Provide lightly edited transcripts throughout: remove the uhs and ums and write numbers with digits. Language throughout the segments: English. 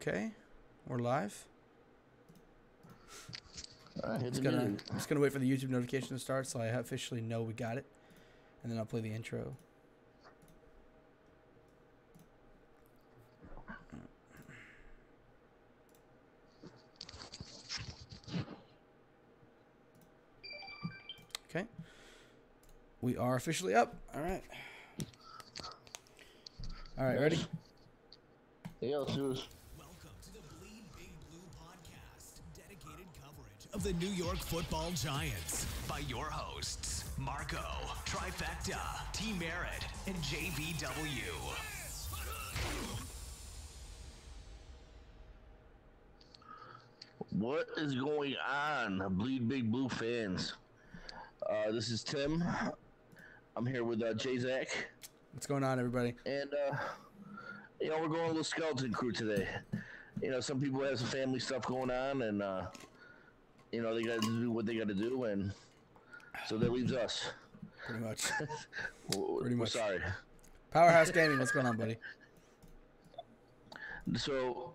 Okay, we're live. I'm just gonna wait for the YouTube notification to start so I officially know we got it, and then I'll play the intro. Okay, we are officially up. All right, ready? Yeah, let's do this. Welcome to the Bleedbigblue podcast, dedicated coverage of the New York Football Giants by your hosts, Marco, Trifecta, T. Merritt, and JBW. What is going on, Bleedbigblue fans? This is Tim. I'm here with J-Zach. What's going on, everybody? And, we're going a little skeleton crew today. Some people have some family stuff going on, and, they got to do what they got to do, and so that leaves us. Pretty much. We're sorry. Powerhouse Gaming, what's going on, buddy? So,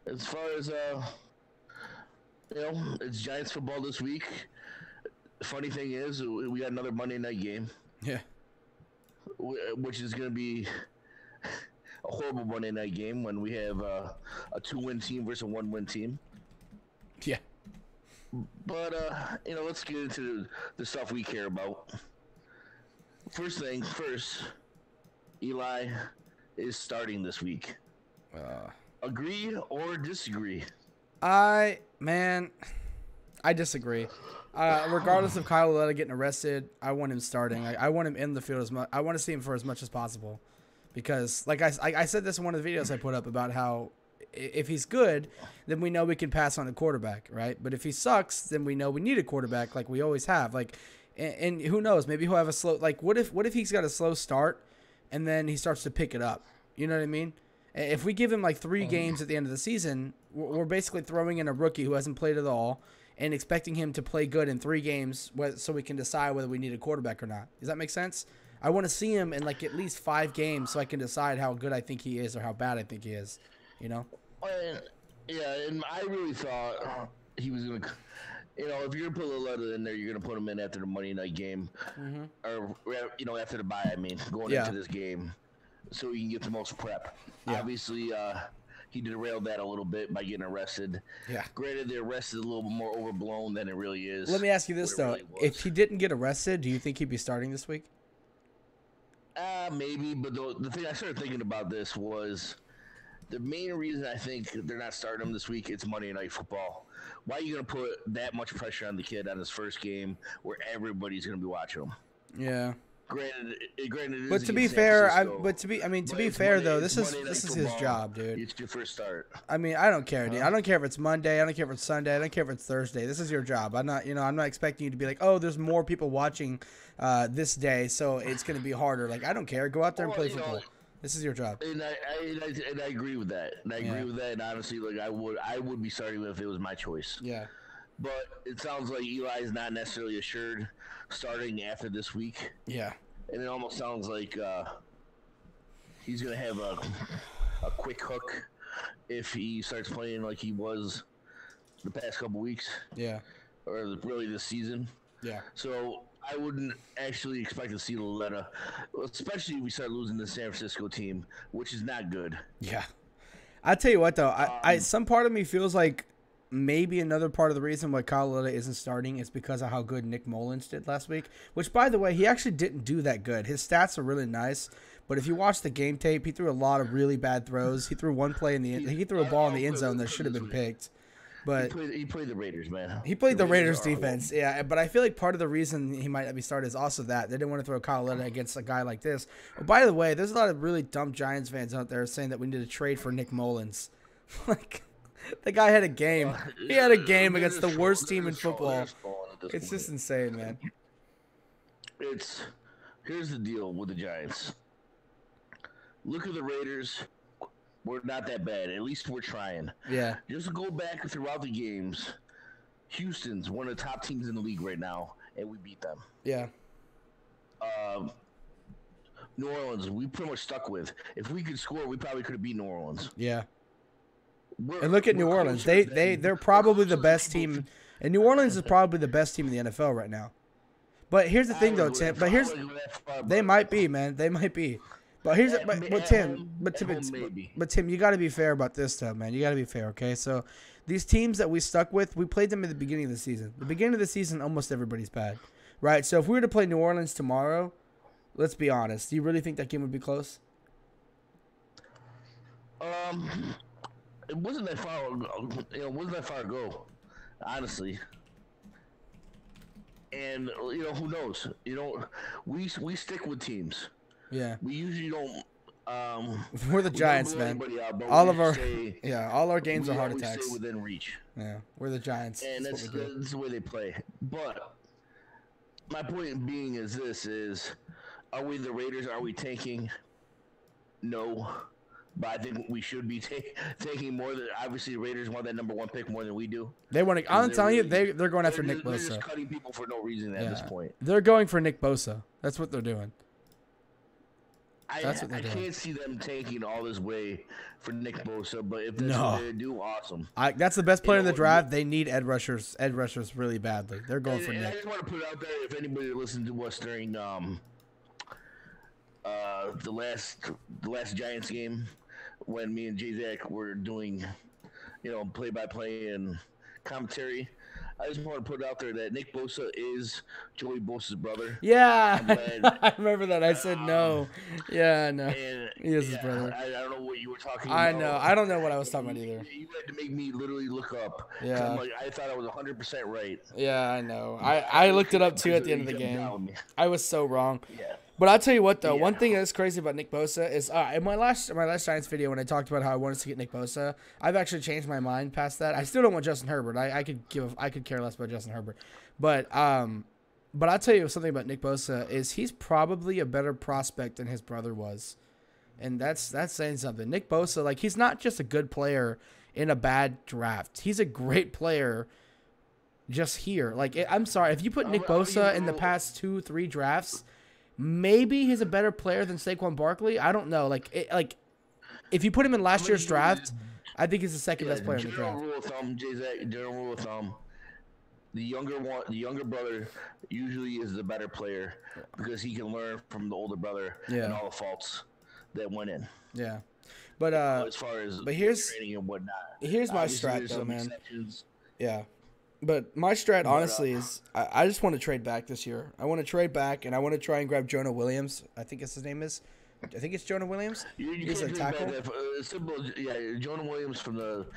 as far as, it's Giants football this week. Funny thing is, we got another Monday night game. Yeah. Which is going to be a horrible Monday night game when we have a 2-win team versus a 1-win team. Yeah. But, let's get into the stuff we care about. First thing first, Eli is starting this week. Agree or disagree? I disagree. Regardless of Tagovailoa getting arrested, I want him starting. I want him in the field as much. I want to see him for as much as possible, because, like I said this in one of the videos I put up about how if he's good, then we know we can pass on a quarterback, right? But if he sucks, then we know we need a quarterback, like we always have. And who knows? Maybe he'll have a slow. Like, what if he's got a slow start, and then he starts to pick it up? You know what I mean? If we give him like 3 games at the end of the season, we're basically throwing in a rookie who hasn't played at all and expecting him to play good in 3 games so we can decide whether we need a quarterback or not. Does that make sense? I want to see him in like at least 5 games so I can decide how good I think he is or how bad I think he is, Yeah, and I really thought he was going to, if you're going to put a letter in there, you're going to put him in after the Monday night game. Mm-hmm. Or, after the bye, going into this game so he can get the most prep. Yeah. Obviously, he derailed that a little bit by getting arrested. Yeah. Granted, the arrest is a little bit more overblown than it really is. Let me ask you this, though. Really, if he didn't get arrested, do you think he'd be starting this week? Maybe, but the thing I started thinking about this was the main reason I think they're not starting him this week, it's Monday Night Football. Why are you going to put that much pressure on the kid on his first game where everybody's going to be watching him? Yeah. Granted, but to be fair, though, this is his job, dude. It's your first start. I mean, I don't care, dude. I don't care if it's Monday. I don't care if it's Sunday. I don't care if it's Thursday. This is your job. I'm not expecting you to be like, oh, there's more people watching this day, so it's going to be harder. Like, I don't care. Go out there and play football. This is your job. And I agree with that. And honestly, like I would be starting if it was my choice. Yeah. But it sounds like Eli is not necessarily assured starting after this week. Yeah. And it almost sounds like he's going to have a quick hook if he starts playing like he was the past couple weeks. Yeah. Or really this season. Yeah. So I wouldn't actually expect to see Loletta, especially if we start losing the San Francisco team, which is not good. Yeah. I tell you what, though, I some part of me feels like maybe another part of the reason why Tagovailoa isn't starting is because of how good Nick Mullins did last week, which, by the way, he actually didn't do that good. His stats are really nice, but if you watch the game tape, he threw a lot of really bad throws. He threw one play he threw a ball in the end zone that should have been picked. But he played the Raiders, man. He played the Raiders defense, yeah. But I feel like part of the reason he might not be started is also that they didn't want to throw Tagovailoa against a guy like this. But by the way, there's a lot of really dumb Giants fans out there saying that we need to trade for Nick Mullins. Like, the guy had a game. He had a game against the worst team in football. It's just insane, man. Here's the deal with the Giants. Look at the Raiders. We're not that bad. At least we're trying. Yeah. Just go back throughout the games. Houston's one of the top teams in the league right now, and we beat them. Yeah. New Orleans, we pretty much stuck with. If we could score, we probably could have beat New Orleans. Yeah. And look at New Orleans. They're probably the best team. And New Orleans is probably the best team in the NFL right now. But here's the thing, though, Tim. They might be, man. They might be. But Tim, you got to be fair about this stuff, man. You got to be fair, okay? So these teams that we stuck with, we played them at the beginning of the season. The beginning of the season, almost everybody's bad, right? So if we were to play New Orleans tomorrow, let's be honest. Do you really think that game would be close? It wasn't that far. It wasn't that far ago, honestly. And who knows? We stick with teams. Yeah. We usually don't. We're the Giants, man. All our games are heart attacks. Stay within reach. Yeah, we're the Giants. And that's the way they play. But my point being is are we the Raiders? Are we tanking? No. But I think we should be taking more than, obviously the Raiders want that number 1 pick more than we do. They want to. I'm telling you, they're going after Nick Bosa. They're just cutting people for no reason at this point. They're going for Nick Bosa. That's what they're doing. I can't see them taking all this way for Nick Bosa, but if that's what they do, awesome. That's the best player in the draft. They need edge rushers really badly. They're going for Nick. I just want to put it out there, if anybody listened to us during the last Giants game, when me and J-Zach were doing, play-by-play and commentary, I just want to put it out there that Nick Bosa is Joey Bosa's brother. Yeah, I remember that. I said no. Yeah, no. He is his brother. I don't know what you were talking about. I know. I don't know what I was talking about either. You had to make me literally look up. Yeah. I thought I was 100% right. Yeah, I know. I looked it up too at the end of the game. I was so wrong. Yeah. But I'll tell you what, though, one thing that's crazy about Nick Bosa is in my last Giants video when I talked about how I wanted to get Nick Bosa, I've actually changed my mind past that. I still don't want Justin Herbert. I could care less about Justin Herbert. But I'll tell you something about Nick Bosa is he's probably a better prospect than his brother was, and that's saying something. Nick Bosa, he's not just a good player in a bad draft. He's a great player just here. I'm sorry, if you put Nick Bosa in the past 2-3 drafts, maybe he's a better player than Saquon Barkley. I don't know. If you put him in last year's draft, I think he's the second best player in the draft. General rule of thumb, the younger brother usually is the better player because he can learn from the older brother and all the faults that went in. Yeah, but as far as training and whatnot, here's my strat though, man. Yeah. But my strat, honestly, is I just want to trade back this year. I want to trade back, and I want to try and grab Jonah Williams. I think his name is. I think it's Jonah Williams. He's a tackle. Jonah Williams from the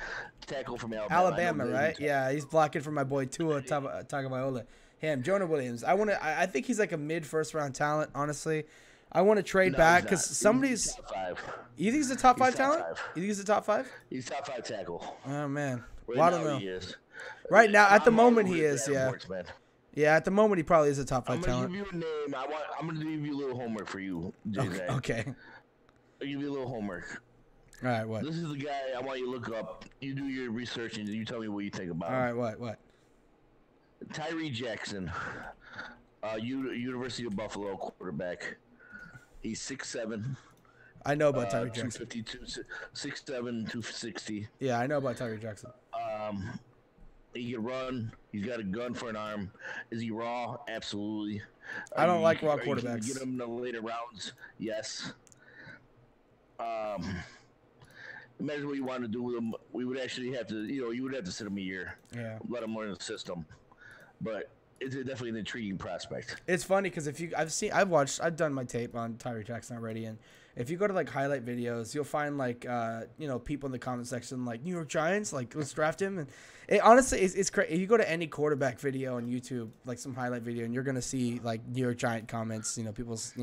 tackle from Alabama, right? Yeah, he's blocking for my boy Tua Tagovailoa. Him, Jonah Williams. I think he's like a mid-first round talent, honestly. I want to trade back because somebody's. Top 5. You think he's a top 5 talent? You think he's a top 5? He's top 5 tackle. Oh man, I don't know. He is. Right now, at the moment, he is. Yeah. Yeah, at the moment, he probably is a top 5 talent. I'm gonna give you a name. I'm gonna give you a little homework for you, Jay. Okay. I'll give you a little homework. All right, what? This is the guy I want you to look up. You do your research and you tell me what you think about him. All right, what? Tyree Jackson, University of Buffalo quarterback. He's 6'7". I know about Tyree Jackson. 252, 6'7", 260. Yeah, I know about Tyree Jackson. He can run. He's got a gun for an arm. Is he raw? Absolutely. I don't like raw quarterbacks. Get him in the later rounds? Yes. Imagine what you want to do with him. We would actually have to, you would have to sit him a year. Yeah. Let him learn the system. But it's definitely an intriguing prospect. It's funny because I've done my tape on Tyree Jackson already, and if you go to highlight videos, you'll find people in the comment section New York Giants, let's draft him. And honestly, it's crazy. If you go to any quarterback video on YouTube, some highlight video, and you're gonna see New York Giant comments, people's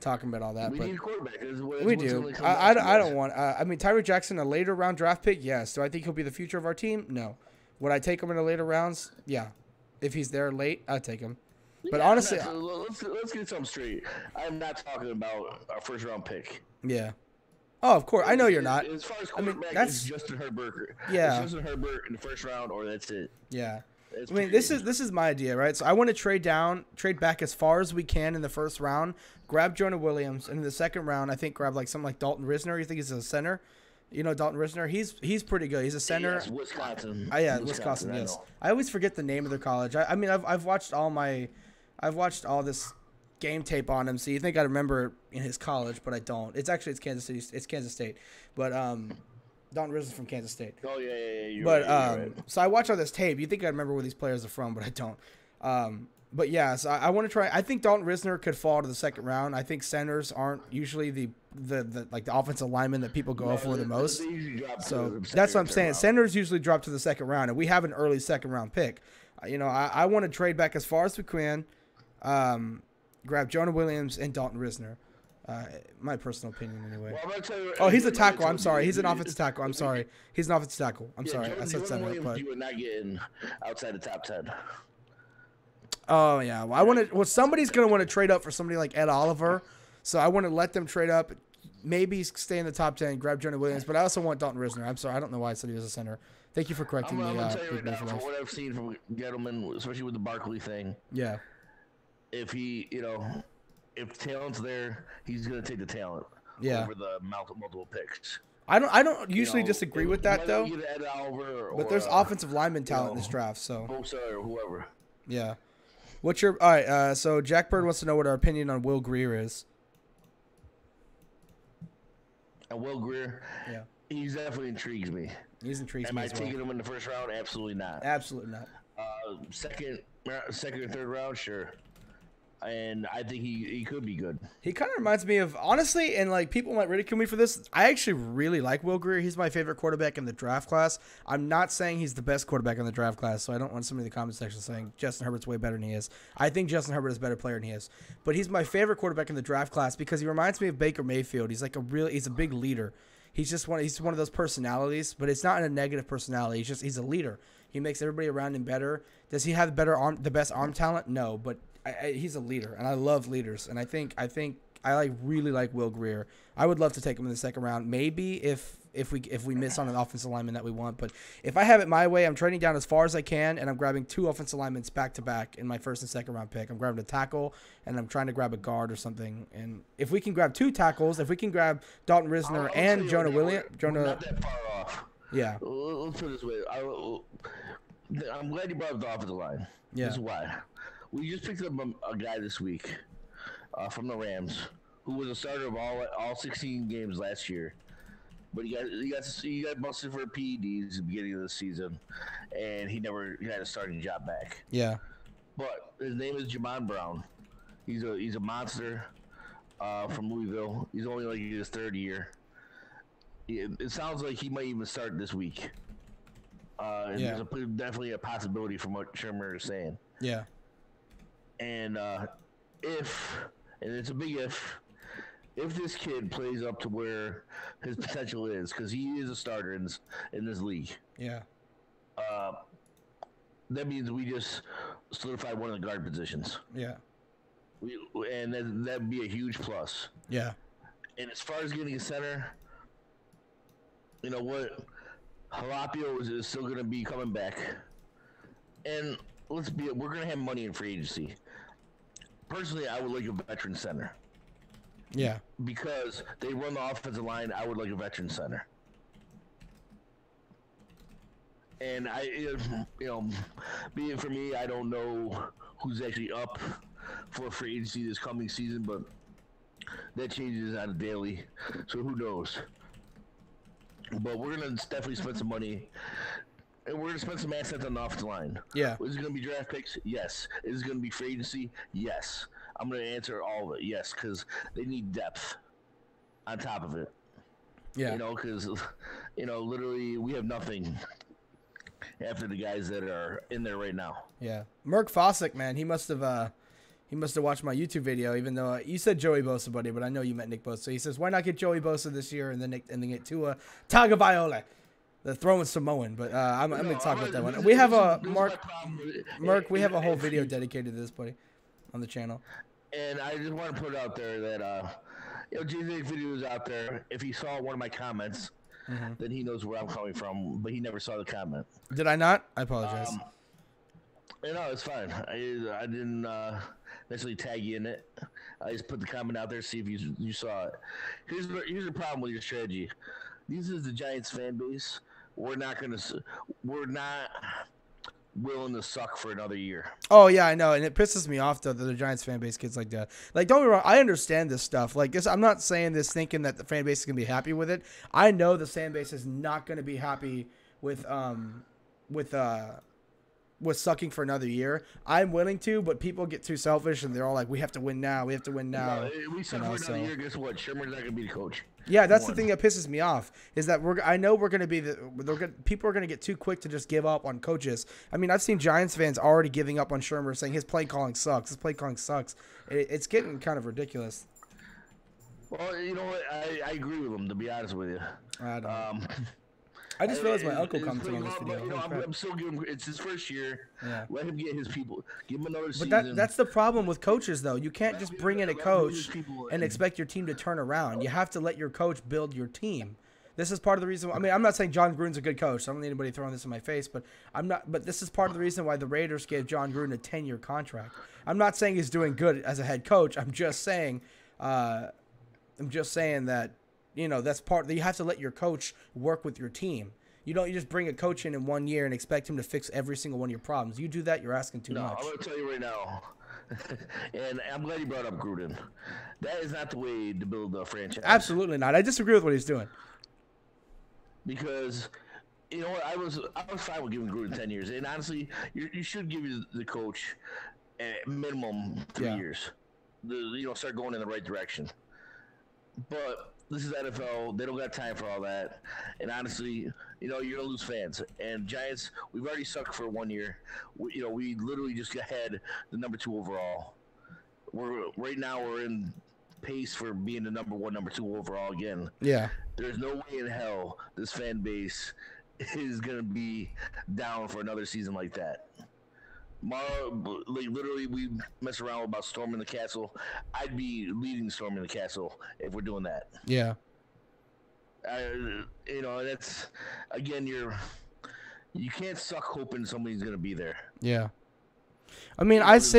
talking about all that. We need a quarterback. We do. I don't want. Tyree Jackson, a later round draft pick, yes. Do I think he'll be the future of our team? No. Would I take him in the later rounds? Yeah. If he's there late, I'd take him. But honestly, let's get something straight. I'm not talking about our first round pick. Yeah. Oh, of course. I know you're not. As far as quarterback, that's it's Justin Herbert. Yeah. It's Justin Herbert in the first round, or that's it. Yeah. This is my idea, right? So I want to trade back as far as we can in the first round, grab Jonah Williams, and in the second round, I think grab something like Dalton Risner. You think he's a center? You know Dalton Risner? He's pretty good. He's a center. Yes, Wisconsin. Wisconsin. Yes. I always forget the name of their college. I mean, I've watched all this game tape on him, so you think I remember in his college, but I don't. It's Kansas City. It's Kansas State, but Dalton Risner's from Kansas State. Oh yeah. You're right. So I watch all this tape. You think I remember where these players are from, but I don't. But yeah, so I want to try. I think Dalton Risner could fall to the second round. I think centers aren't usually the offensive lineman that people go for the most. So that's what I'm saying. Centers usually drop to the second round, and we have an early second round pick. I want to trade back as far as we can, grab Jonah Williams and Dalton Risner. My personal opinion, anyway. Well, he's a tackle. I'm sorry. He's an offensive tackle. I'm sorry. He's an offensive tackle. I'm sorry. I said center. But you were not getting outside the top 10. Oh yeah. Well, somebody's gonna want to trade up for somebody like Ed Oliver, so I want to let them trade up, maybe stay in the top 10, grab Jonah Williams, but I also want Dalton Risner. I'm sorry, I don't know why I said he was a center. Thank you for correcting me. I'm gonna tell you right now, from what I've seen from Gettleman, especially with the Barkley thing. Yeah. If if talent's there, he's gonna take the talent. Yeah. Over the multiple picks. I don't usually disagree with that though. But there's offensive lineman talent in this draft, so. Bosa or whoever. Yeah. All right, so Jack Bird wants to know what our opinion on Will Grier is. And Will Grier, yeah, he definitely intrigues me. He's intrigued me. Am I taking him in the first round? Absolutely not. Absolutely not. Second or third round, sure. And I think he could be good. He kind of reminds me of, honestly, and like people might ridicule me for this, I actually really like Will Grier. He's my favorite quarterback in the draft class. I'm not saying he's the best quarterback in the draft class, so I don't want somebody in the comment section saying Justin Herbert's way better than he is. I think Justin Herbert is a better player than he is. But he's my favorite quarterback in the draft class because he reminds me of Baker Mayfield. He's a big leader. He's one of those personalities, but it's not in a negative personality. He's a leader. He makes everybody around him better. Does he have the best arm talent? No, but he's a leader, and I love leaders. And I think I really like Will Grier. I would love to take him in the second round. Maybe if we miss on an offensive lineman that we want, but if I have it my way, I'm trading down as far as I can, and I'm grabbing 2 offensive linemen back to back in my first and second round pick. I'm grabbing a tackle, and I'm trying to grab a guard or something. And if we can grab 2 tackles, if we can grab Dalton Risner and Jonah Williams, we're not that far off. Yeah. Let's put it this way. I'm glad you brought up the offensive line. Yeah. This is why. We just picked up a guy this week from the Rams who was a starter of all 16 games last year, but he got busted for PEDs at the beginning of the season, and he never had a starting job back. Yeah. But his name is Jamon Brown. He's a monster from Louisville. He's only like in his third year. It sounds like he might even start this week. There's definitely a possibility from what Shermer is saying. Yeah. And it's a big if this kid plays up to where his potential is, because he is a starter in this league. Yeah. That means we just solidified one of the guard positions. Yeah. That'd be a huge plus. Yeah. And as far as getting a center, you know what? Jalapio is still going to be coming back. And we're going to have money in free agency. Personally, I would like a veteran center. Yeah. Because they run the offensive line, I would like a veteran center. And being for me, I don't know who's actually up for free agency this coming season, but that changes on a daily, so who knows. But we're going to definitely spend some money, and we're going to spend some assets on the offensive line. Yeah. Is it going to be draft picks? Yes. Is it going to be free agency? Yes. I'm going to answer all of it, yes, because they need depth on top of it. Yeah. Because, literally we have nothing after the guys that are in there right now. Yeah. Merk Fossick, man, he must have watched my YouTube video, even though you said Joey Bosa, buddy, but I know you meant Nick Bosa. He says, why not get Joey Bosa this year and then get Tua Tagovailoa, the throwing Samoan? But I'm going to talk about that one. We have Merk, we have a whole video dedicated to this, buddy, on the channel. And I just want to put it out there that, JJ's video is out there. If he saw one of my comments, then he knows where I'm coming from, but he never saw the comment. Did I not? I apologize. No, it's fine. I didn't necessarily tag you in it. I just put the comment out there, see if you saw it. Here's the problem with your strategy. this is the Giants fan base. We're not willing to suck for another year. Oh yeah, I know, and it pisses me off though that the Giants fan base gets like that. Like, don't get me wrong, I understand this stuff. Like this, I'm not saying this thinking that the fan base is gonna be happy with it. I know the fan base is not gonna be happy with sucking for another year. I'm willing to, but people get too selfish and they're all like, "We have to win now. We have to win now." No, we suck for another year. Guess what? Sherman's not gonna be the coach. Yeah, that's the thing that pisses me off is that I know we're gonna be people are gonna get too quick to just give up on coaches. I mean, I've seen Giants fans already giving up on Shermer, saying his play calling sucks. His play calling sucks. It's getting kind of ridiculous. Well, you know what? I agree with him, to be honest with you. I just realized my uncle commented on this video. You know, I'm still giving him. It's his first year. Yeah. Let him get his people. Give him another season. But that's the problem with coaches, though. You can't just bring in a coach and expect your team to turn around. You have to let your coach build your team. This is part of the reason. I mean, I'm not saying John Gruden's a good coach. I don't need anybody throwing this in my face, but I'm not. But this is part of the reason why the Raiders gave John Gruden a 10-year contract. I'm not saying he's doing good as a head coach. I'm just saying that, you know, that's part. You have to let your coach work with your team. You just bring a coach in 1 year and expect him to fix every single one of your problems. You do that, you're asking too much. I'm going to tell you right now, and I'm glad you brought up Gruden. That is not the way to build a franchise. Absolutely not. I disagree with what he's doing. Because, you know what, I was fine with giving Gruden 10 years. And honestly, you should give the coach at minimum 3 years. Start going in the right direction. But this is NFL. They don't got time for all that. And honestly, you're going to lose fans. And Giants, we've already sucked for 1 year. We literally just had the number 2 overall. Right now we're in pace for being the number 1, number 2 overall again. Yeah. There's no way in hell this fan base is going to be down for another season like that. Literally, we mess around about storming the castle. I'd be leading storming the castle if we're doing that. Yeah. That's again, you can't suck hoping somebody's gonna be there. Yeah. I mean, Tua's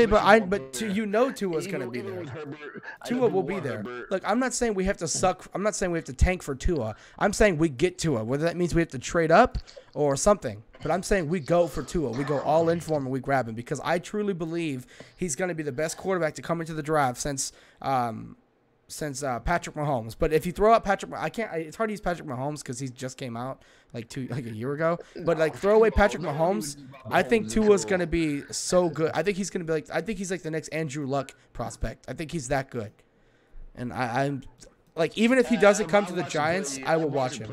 gonna be there. Tua will be there. Look, I'm not saying we have to suck. I'm not saying we have to tank for Tua. I'm saying we get Tua. Whether that means we have to trade up or something. But I'm saying we go for Tua. We go all in for him and we grab him because I truly believe he's going to be the best quarterback to come into the draft since Patrick Mahomes. But if you throw out Patrick, it's hard to use Patrick Mahomes because he just came out like a year ago. But throw away Patrick Mahomes, I think Tua's going to be so good. I think he's going to be he's like the next Andrew Luck prospect. I think he's that good. And I'm even if he doesn't come to the Giants, I will watch him.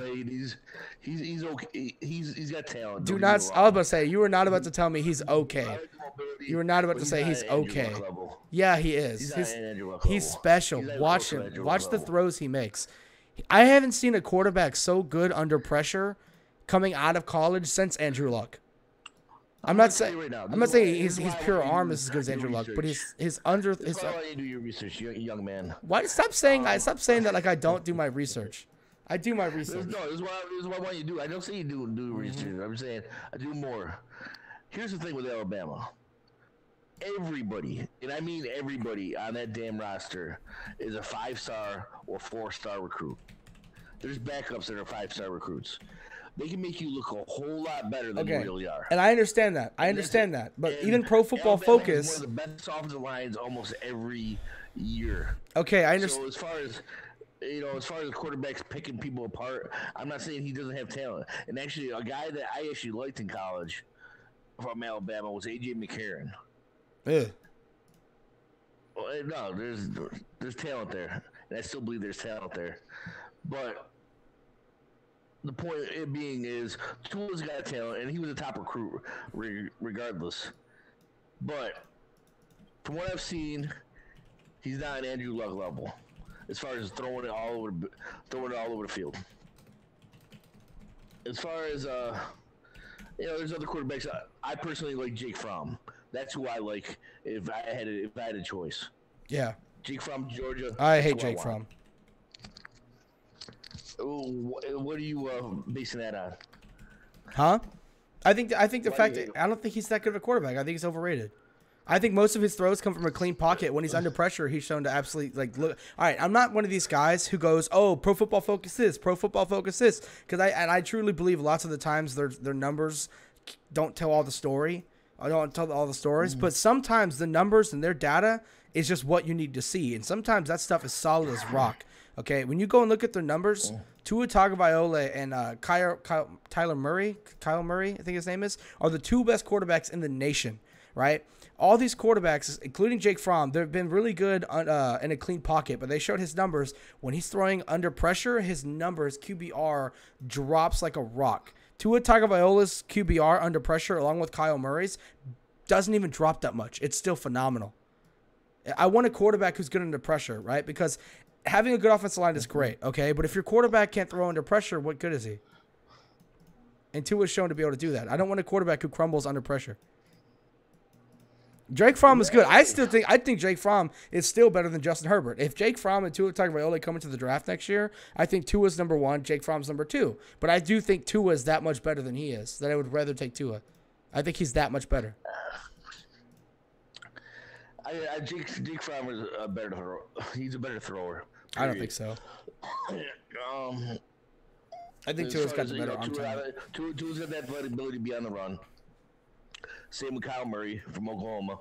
He's okay. He's got talent. I was about to say, you were not about to tell me he's okay. You were not about to say he's okay. Yeah, he is. He's special. Watch him. Watch the throws he makes. I haven't seen a quarterback so good under pressure coming out of college since Andrew Luck. I'm not saying his pure arm is as good as Andrew Luck, but his under. Why you do your research, young man? Why stop saying that like I don't do my research. I do my research. No, this is what I want you to do. I don't say you do research. I'm saying I do more. Here's the thing with Alabama. Everybody, and I mean everybody on that damn roster is a 5-star or 4-star recruit. There's backups that are 5-star recruits. They can make you look a whole lot better than you really are. And I understand that. But even Pro Football Focus has one of the best offensive lines almost every year. Okay, I understand. So as far as the quarterbacks picking people apart, I'm not saying he doesn't have talent. And actually, a guy that I actually liked in college from Alabama was A.J. McCarron. Yeah. Well, no, there's talent there, and I still believe there's talent there. But the point it being is, Tua's got talent, and he was a top recruit regardless. But from what I've seen, he's not an Andrew Luck level as far as throwing it all over the field. As far as there's other quarterbacks. I personally like Jake Fromm. That's who I like if I had a choice. Yeah. Jake Fromm, Georgia. I hate Jake Fromm. What are you basing that on? Huh? I think the fact that I don't think he's that good of a quarterback. I think he's overrated. I think most of his throws come from a clean pocket. When he's under pressure, he's shown to absolutely look. All right, I'm not one of these guys who goes, "Oh, Pro Football Focus this, Pro Football Focus this," because I truly believe lots of the times their numbers don't tell all the story. I don't tell all the stories, but sometimes the numbers and their data is just what you need to see, and sometimes that stuff is solid as rock. Okay, when you go and look at their numbers, Tua Tagovailoa and Kyle Murray, I think his name is, are the two best quarterbacks in the nation, right? All these quarterbacks, including Jake Fromm, they've been really good in a clean pocket, but they showed his numbers. When he's throwing under pressure, his QBR, drops like a rock. Tua Tagovailoa's QBR under pressure, along with Kyle Murray's, doesn't even drop that much. It's still phenomenal. I want a quarterback who's good under pressure, right? Because having a good offensive line is great, okay? But if your quarterback can't throw under pressure, what good is he? And Tua's shown to be able to do that. I don't want a quarterback who crumbles under pressure. Jake Fromm is good. I think Jake Fromm is still better than Justin Herbert. If Jake Fromm and Tua Tagovailoa come into the draft next year, I think Tua's number 1, Jake Fromm's number 2. But I do think Tua is that much better than he is, that I would rather take Tua. I think he's that much better. Jake Fromm is a better thrower. He's a better thrower. Period. I don't think so. I think Tua's got the better arm talent. Tua's got that ability to be on the run. Same with Kyle Murray from Oklahoma.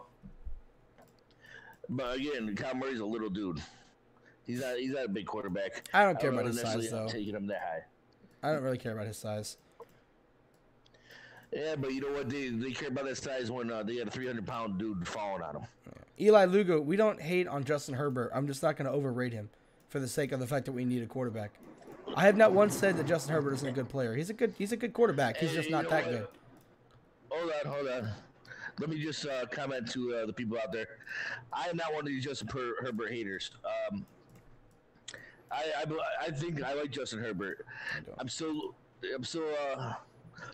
But again, Kyle Murray's a little dude. He's not a big quarterback. I don't care about his size, though. Taking him that high. I don't really care about his size. Yeah, but you know what? They care about that size when they got a 300-pound dude falling on him. Eli Lugo, we don't hate on Justin Herbert. I'm just not going to overrate him for the sake of the fact that we need a quarterback. I have not once said that Justin Herbert isn't a good player. He's a good quarterback. He's just not that good. Hold on. Let me just comment to the people out there. I am not one of these Justin Herbert haters. I think I like Justin Herbert. I'm still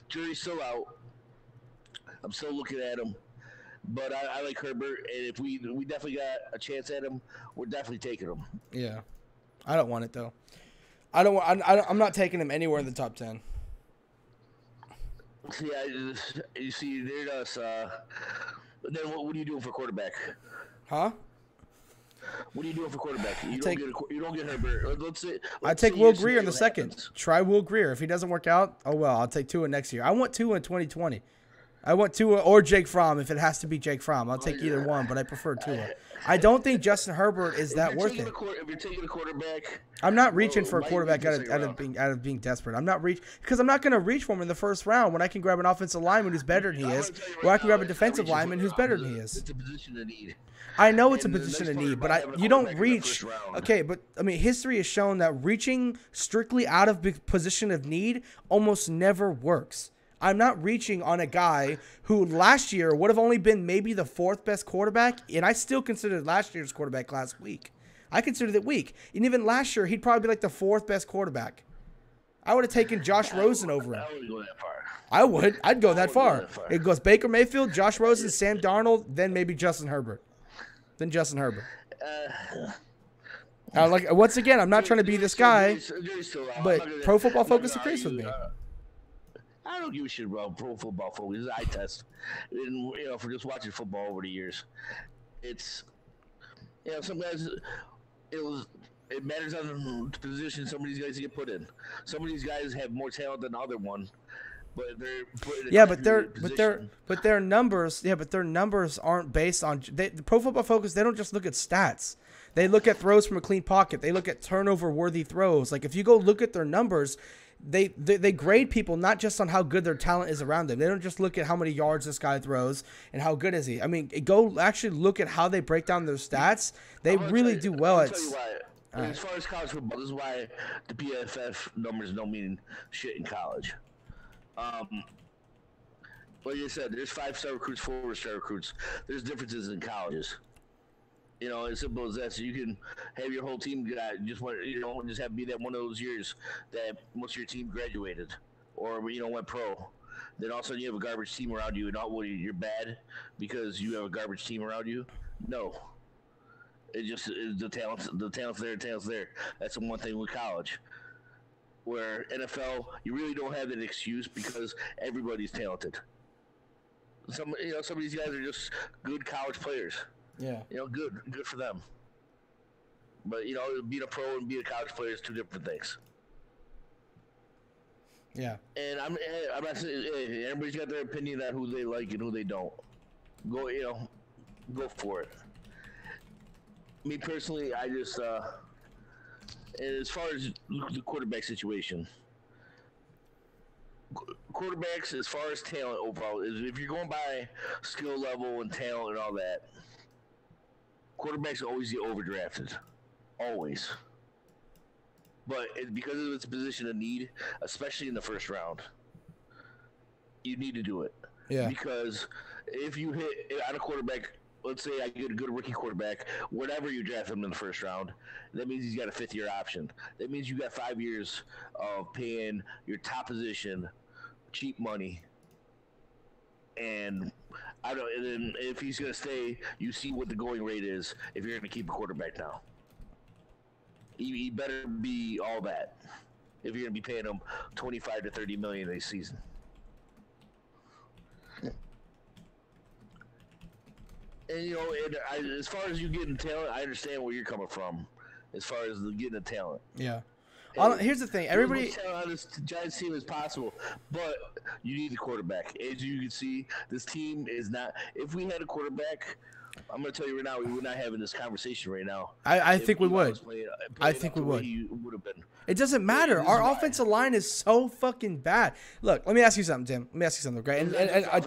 jury's still out. I'm still looking at him, but I like Herbert, and if we definitely got a chance at him, we're definitely taking him. Yeah, I don't want it though. I'm not taking him anywhere in the top 10. Yeah, you see, there us. Then what are you doing for quarterback? Huh? What are you doing for quarterback? You don't get Herbert. I take Will Grier in the second. Try Will Grier. If he doesn't work out, oh well. I'll take Tua next year. I want Tua in 2020. I want Tua or Jake Fromm. If it has to be Jake Fromm, I'll take either one. But I prefer Tua. I don't think Justin Herbert is that worth it. If you're taking a quarterback, I'm not reaching for a quarterback out of being desperate. I'm not because I'm not going to reach for him in the first round when I can grab an offensive lineman who's better than he is, or I can grab a defensive lineman who's better than he is. It's a position of need. I know it's a position of need, but you don't reach. Okay, but I mean, history has shown that reaching strictly out of position of need almost never works. I'm not reaching on a guy who last year would have only been maybe the 4th best quarterback, and I still considered last year's quarterback class weak. I considered it weak. And even last year, he'd probably be like the 4th best quarterback. I would have taken Josh Rosen over him. I wouldn't go that far. I would. I'd go that far. It goes Baker Mayfield, Josh Rosen, Sam Darnold, then maybe Justin Herbert. Once again, I'm not trying to be this guy, but Pro Football Focus agrees with me. I don't give a shit about Pro Football Focus. It's an eye test. And, for just watching football over the years, it's some guys. It matters on the position some of these guys get put in. Some of these guys have more talent than the other one, but they're put in but their numbers aren't based on the Pro Football Focus. They don't just look at stats. They look at throws from a clean pocket. They look at turnover-worthy throws. Like if you go look at their numbers. They grade people not just on how good their talent is around them. They don't just look at how many yards this guy throws and how good is he. I mean, go actually look at how they break down their stats. They really do well. As far as college football, this is why the PFF numbers don't mean shit in college. Like I said, there's 5-star recruits, 4-star recruits. There's differences in colleges. As simple as that. So you can have your whole team just have be that one of those years that most of your team graduated or went pro. Then all of a sudden you have a garbage team around you, and you're bad because you have a garbage team around you. No, the talent's there. That's the one thing with college. Where NFL, you really don't have that excuse because everybody's talented. Some of these guys are just good college players. Yeah. Good for them. But being a pro and being a college player is two different things. Yeah. And I'm not saying everybody's got their opinion on who they like and who they don't. Go for it. Me personally, I just as far as the quarterback situation, quarterbacks as far as talent overall is if you're going by skill level and talent and all that, quarterbacks always get overdrafted, always. But because of its position of need, especially in the first round, you need to do it. Yeah. Because if you hit on a quarterback, let's say I get a good rookie quarterback, whatever you draft him in the first round, that means he's got a 5th-year option. That means you got 5 years of paying your top position cheap money. And and then if he's going to stay, you see what the going rate is if you're going to keep a quarterback now. He better be all that if you're going to be paying him $25 to $30 million a season. And as far as you getting talent, I understand where you're coming from. As far as getting the talent, yeah. Here's the thing: everybody talent on this Giants team as possible, but you need the quarterback. As you can see, this team is not. If we had a quarterback, I'm going to tell you right now, we would not having this conversation right now. I think we would. I think we would. Would have been. It doesn't matter. Our offensive line is so fucking bad. Look, let me ask you something, Tim. Let me ask you something, okay? And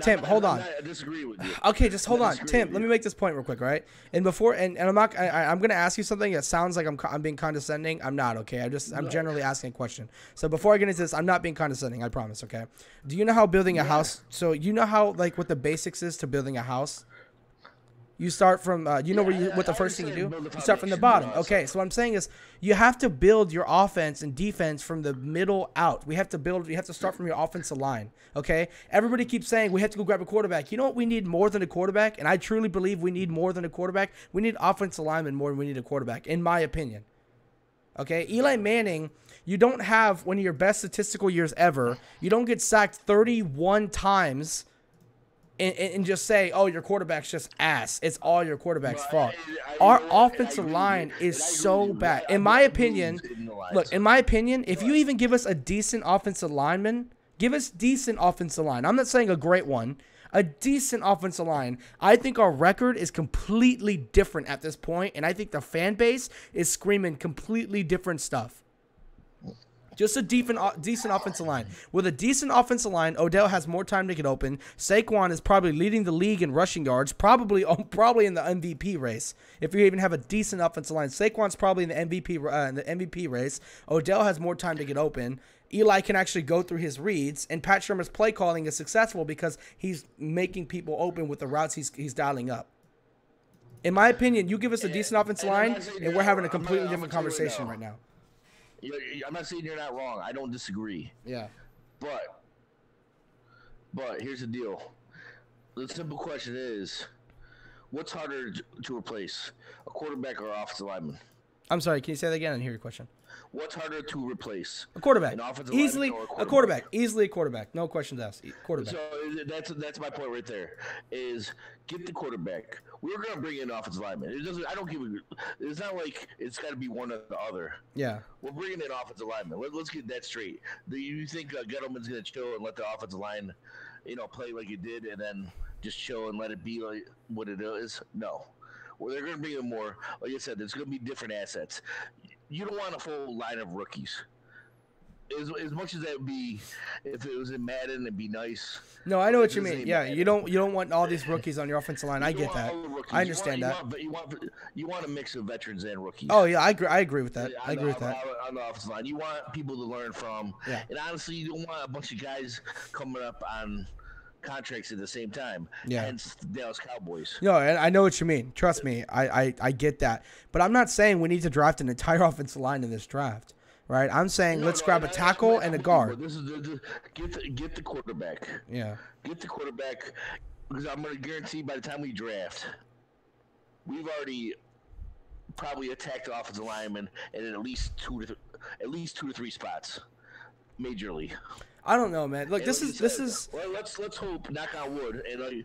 Tim, hold on. I disagree with you. Okay, just hold on, Tim. Let me make this point real quick, right? And before, and I'm not. I'm gonna ask you something that sounds like I'm being condescending. I'm not. Okay, I'm generally asking a question. So before I get into this, I'm not being condescending. I promise. Okay. Do you know how building a house? So you know how what the basics is to building a house? You start from, what the first thing you do? You start from the bottom. Okay, so what I'm saying is you have to build your offense and defense from the middle out. You have to start from your offensive line, okay? Everybody keeps saying we have to go grab a quarterback. You know what we need more than a quarterback? And I truly believe we need more than a quarterback. We need offensive linemen more than we need a quarterback, in my opinion. Okay, Eli Manning, you don't have one of your best statistical years ever. You don't get sacked 31 times. And just say, oh, your quarterback's just ass. It's all your quarterback's fault. Our offensive line is so bad. In my opinion, if you even give us a decent offensive lineman, give us decent offensive line. I'm not saying a great one. A decent offensive line. I think our record is completely different at this point, and I think the fan base is screaming completely different stuff. Just a decent offensive line. With a decent offensive line, Odell has more time to get open. Saquon is probably leading the league in rushing yards, probably in the MVP race. If you even have a decent offensive line, Saquon's probably in the MVP race. Odell has more time to get open. Eli can actually go through his reads, and Pat Shermer's play calling is successful because he's making people open with the routes he's dialing up. In my opinion, you give us a decent offensive line, and we're having a completely different conversation right now. I'm not saying you're not wrong. I don't disagree. Yeah. But here's the deal. The simple question is, what's harder to replace, a quarterback or an offensive lineman? I'm sorry. Can you say that again? I didn't hear your question. What's harder to replace? A quarterback. An offensive Easily lineman or a quarterback. Easily a quarterback. No questions asked. Quarterback. So that's my point right there. Is get the quarterback. We're gonna bring in an offensive lineman. It's not like it's got to be one or the other. Yeah. We're bringing in offensive lineman. Let's get that straight. Do you think Gettleman's gonna chill and let the offensive line, play like it did, and then just chill and let it be like what it is? No. Well, they're gonna bring in more. Like I said, there's gonna be different assets. You don't want a full line of rookies. As much as that would be, if it was in Madden, it'd be nice. No, I know what you mean. Yeah, you don't want all these rookies on your offensive line. I get that. I understand that. But you want a mix of veterans and rookies. Oh yeah, I agree with that. I agree with that. On the offensive line, you want people to learn from. Yeah. And honestly, you don't want a bunch of guys coming up on contracts at the same time. Yeah. Hence the Dallas Cowboys. No, and I know what you mean. Trust me, I get that. But I'm not saying we need to draft an entire offensive line in this draft. Right, I'm saying let's grab a tackle and a guard. Get the quarterback. Yeah. Get the quarterback, because I'm going to guarantee by the time we draft, we've already probably attacked the offensive lineman at least two to three spots, majorly. I don't know, man. Look, And this like you is said, well, let's hope, knock on wood, and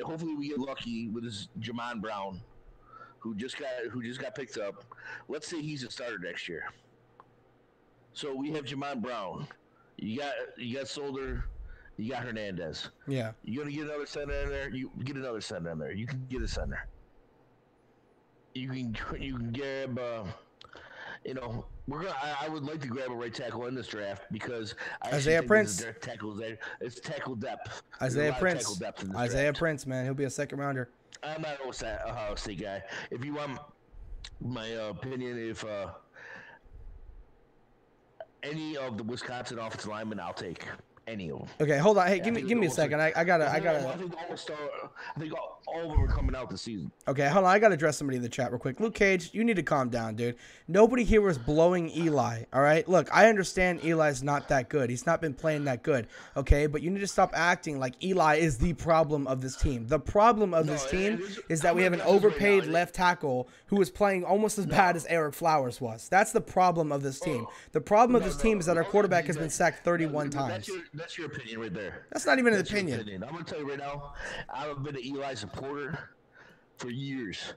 hopefully we get lucky with this Jamon Brown, who just got picked up. Let's say he's a starter next year. So we have Jamon Brown. You got Solder. You got Hernandez. Yeah. You're gonna get another center in there. You get another center in there. You can get a center. You can grab. I would like to grab a right tackle in this draft because Isaiah Prince. It's tackle depth. Isaiah Prince, man, he'll be a second rounder. I'm not an Ohio State guy. If you want my opinion, if any of the Wisconsin offensive linemen, I'll take any of them. Okay, hold on. Hey, give me a second. I gotta. I think all of them are coming out this season. Okay, hold on. I gotta address somebody in the chat real quick. Luke Cage, you need to calm down, dude. Nobody here was blowing Eli. All right. Look, I understand Eli's not that good. He's not been playing that good. Okay, but you need to stop acting like Eli is the problem of this team. The problem of this team is that we have an overpaid left tackle who is playing almost as bad as Eric Flowers was. That's the problem of this team. The problem of this team is that our quarterback has been sacked 31 times. That's your opinion right there. That's not even an opinion. I'm going to tell you right now, I've been an Eli supporter for years.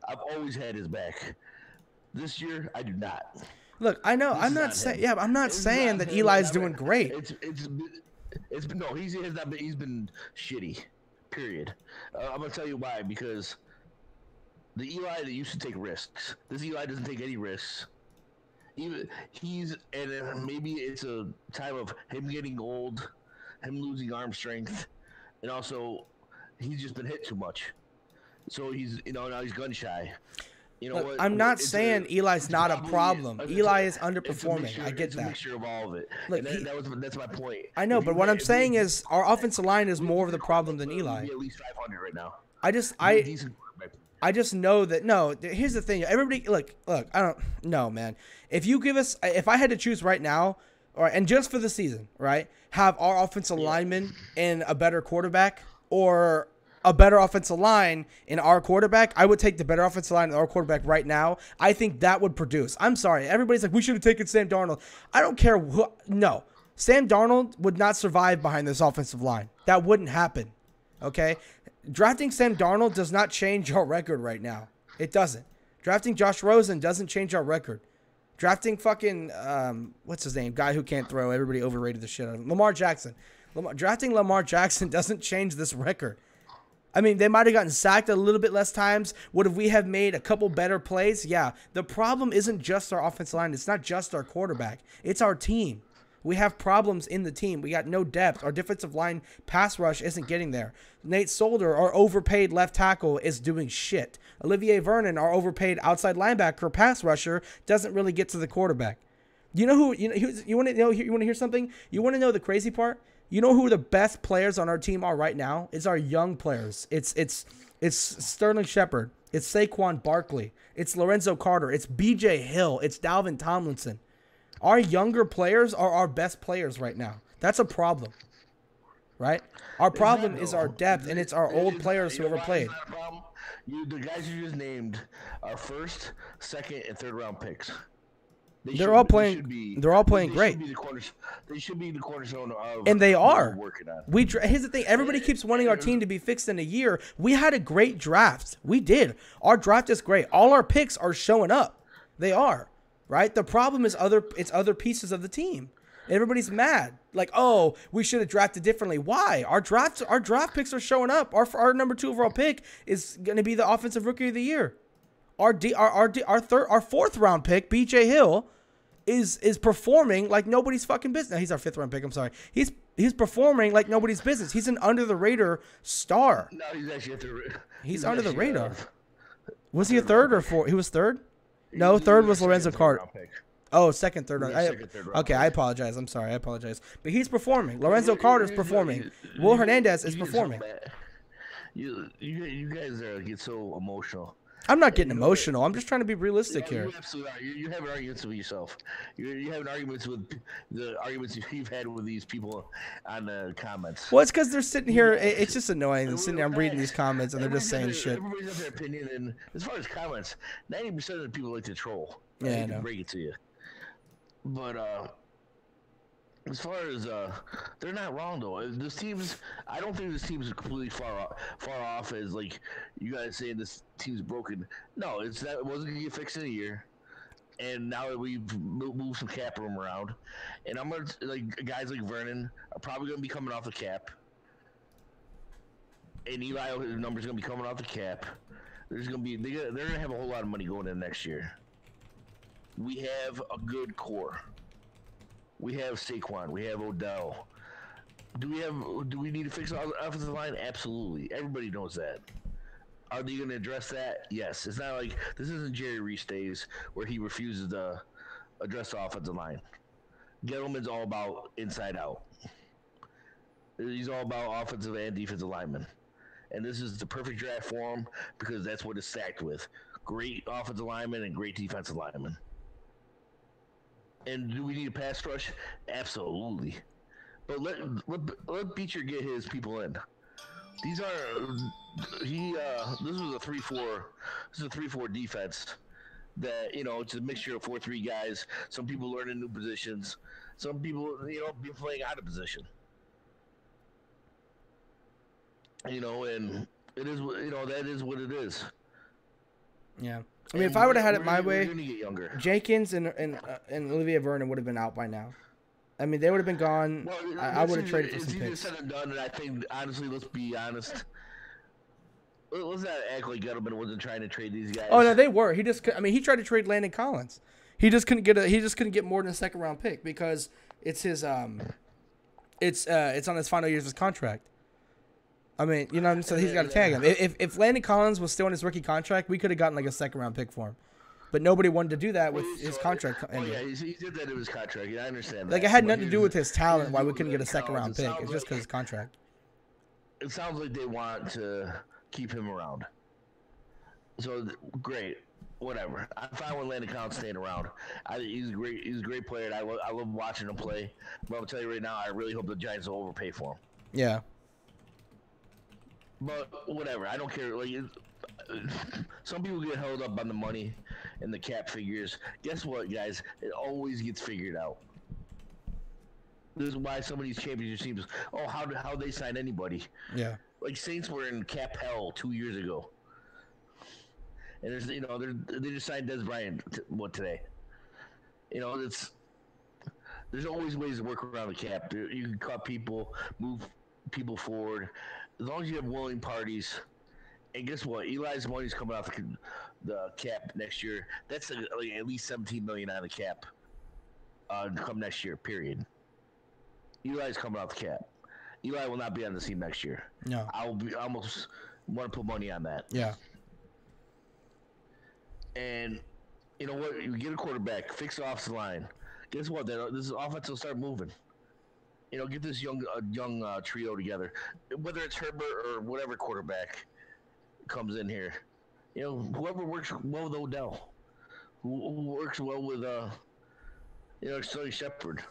I've always had his back. This year, I do not. Look, I know. I'm not saying. Yeah, I'm not saying that Eli's doing great. No, he's not been. He's been shitty. Period. I'm gonna tell you why. Because the Eli that used to take risks. This Eli doesn't take any risks. Maybe it's a time of him getting old, him losing arm strength, and also he's just been hit too much. So now he's gun shy. Look, I'm not saying Eli's not a problem. Eli is underperforming. I get it's that. A mixture of all of it. Look, that's my point. I know, but what I'm saying is our offensive line is more of the problem than Eli. At least 500 right now. I just know that. No, here's the thing. Everybody, look. I don't know, man. If I had to choose right now, and just for the season, right, have our offensive lineman and a better quarterback, or a better offensive line in our quarterback, I would take the better offensive line in our quarterback right now. I think that would produce. I'm sorry. Everybody's like, we should have taken Sam Darnold. I don't care. No. Sam Darnold would not survive behind this offensive line. That wouldn't happen. Okay? Drafting Sam Darnold does not change our record right now. It doesn't. Drafting Josh Rosen doesn't change our record. Drafting fucking, what's his name? Guy who can't throw. Everybody overrated the shit out of him. Lamar Jackson. Drafting Lamar Jackson doesn't change this record. I mean, they might have gotten sacked a little bit less times. Would we have made a couple better plays? Yeah. The problem isn't just our offensive line. It's not just our quarterback. It's our team. We have problems in the team. We got no depth. Our defensive line pass rush isn't getting there. Nate Solder, our overpaid left tackle, is doing shit. Olivier Vernon, our overpaid outside linebacker pass rusher, doesn't really get to the quarterback. You know who? You want to know? You want to hear something? You want to know the crazy part? You know who the best players on our team are right now? It's our young players. It's Sterling Shepard. It's Saquon Barkley. It's Lorenzo Carter. It's B.J. Hill. It's Dalvin Tomlinson. Our younger players are our best players right now. That's a problem, right? Our problem is our depth, and it's our old players who ever played. The guys you just named are first, second, and third round picks. They're all playing great. They should be the cornerstone of. And they are. Working on. Here's the thing. Everybody keeps wanting our team to be fixed in a year. We had a great draft. We did. Our draft is great. All our picks are showing up. They are. Right? The problem is other pieces of the team. Everybody's mad. Like, oh, we should have drafted differently. Why? Our draft picks are showing up. Our number 2 overall pick is going to be the offensive rookie of the year. Our fourth round pick, B.J. Hill, is performing like nobody's fucking business. No, he's our 5th round pick. I'm sorry. He's performing like nobody's business. He's an under the radar star. No, he's actually he's under the radar. Was he a 3rd or 4th? He was 3rd? No, 3rd was Lorenzo Carter. Oh, second, third round. Okay, I apologize. I'm sorry. I apologize. But he's performing. Lorenzo Carter's performing. Will Hernandez is performing. You guys get so emotional. I'm not getting emotional. I'm just trying to be realistic here. You absolutely are. You have arguments with yourself. You have arguments with the arguments you've had with these people on the comments. Well, it's because they're sitting here. It's just annoying. They're sitting there, I'm reading these comments, and they're just saying shit. Everybody's got their opinion, and as far as comments, 90% of the people like to troll. Yeah, I hate know. to break it to you. But as far as they're not wrong though. This team's I don't think this team's completely far off as like you guys saying this team's broken. No, it's that it wasn't gonna get fixed in a year. And now that we've moved some cap room around, and I'm gonna like guys like Vernon are probably gonna be coming off the cap, and Eli his numbers gonna be coming off the cap. There's gonna be they're gonna have a whole lot of money going in next year. We have a good core. We have Saquon. We have Odell. Do we need to fix the offensive line? Absolutely. Everybody knows that. Are they going to address that? Yes. It's not like this isn't Jerry Reese days where he refuses to address the offensive line. Gettleman's all about inside out. He's all about offensive and defensive linemen. And this is the perfect draft for him because that's what it's stacked with. Great offensive linemen and great defensive linemen. And do we need a pass rush? Absolutely. But let Beecher get his people in. These are this was a 3-4. This is a 3-4 defense. That it's a mixture of 4-3 guys. Some people learning new positions. Some people be playing out of position. And it is that is what it is. Yeah. I mean, if I would have had it my way, Jenkins and Olivier Vernon would have been out by now. I mean, they would have been gone. Well, I would have traded for some picks. It's easier picks. said than done, and I think, honestly, let's be honest. Let's not act like Gettleman wasn't trying to trade these guys. Oh no, they were. He tried to trade Landon Collins. He just couldn't get more than a second round pick because it's his it's on his final years of his contract. I mean, so he's got to tag him. If Landon Collins was still in his rookie contract, we could have gotten like a second round pick for him. But nobody wanted to do that with his contract ending. Yeah, he did that in his contract. Yeah, I understand that. Like, it had nothing to do with his talent, why we couldn't get a second round pick. It's just because his contract. It sounds like they want to keep him around. So, great. Whatever. I'm fine with Landon Collins staying around. He's a great player, and I love watching him play. But I'll tell you right now, I really hope the Giants will overpay for him. Yeah. But whatever, I don't care. Like, some people get held up on the money and the cap figures. Guess what, guys? It always gets figured out. This is why some of these championship teams. Oh, how they sign anybody? Yeah. Like Saints were in cap hell 2 years ago, and they just signed Des Bryant today. There's always ways to work around the cap. You can cut people, move people forward. As long as you have willing parties, and guess what? Eli's money's coming off the cap next year. That's like at least $17 million on the cap come next year. Period. Eli's coming off the cap. Eli will not be on the team next year. No, I almost want to put money on that. Yeah. And you know what? You get a quarterback, fix the offensive line. Guess what? This offense will start moving. Get this young trio together. Whether it's Herbert or whatever quarterback comes in here, whoever works well with Odell, who works well with Sterling Shepard.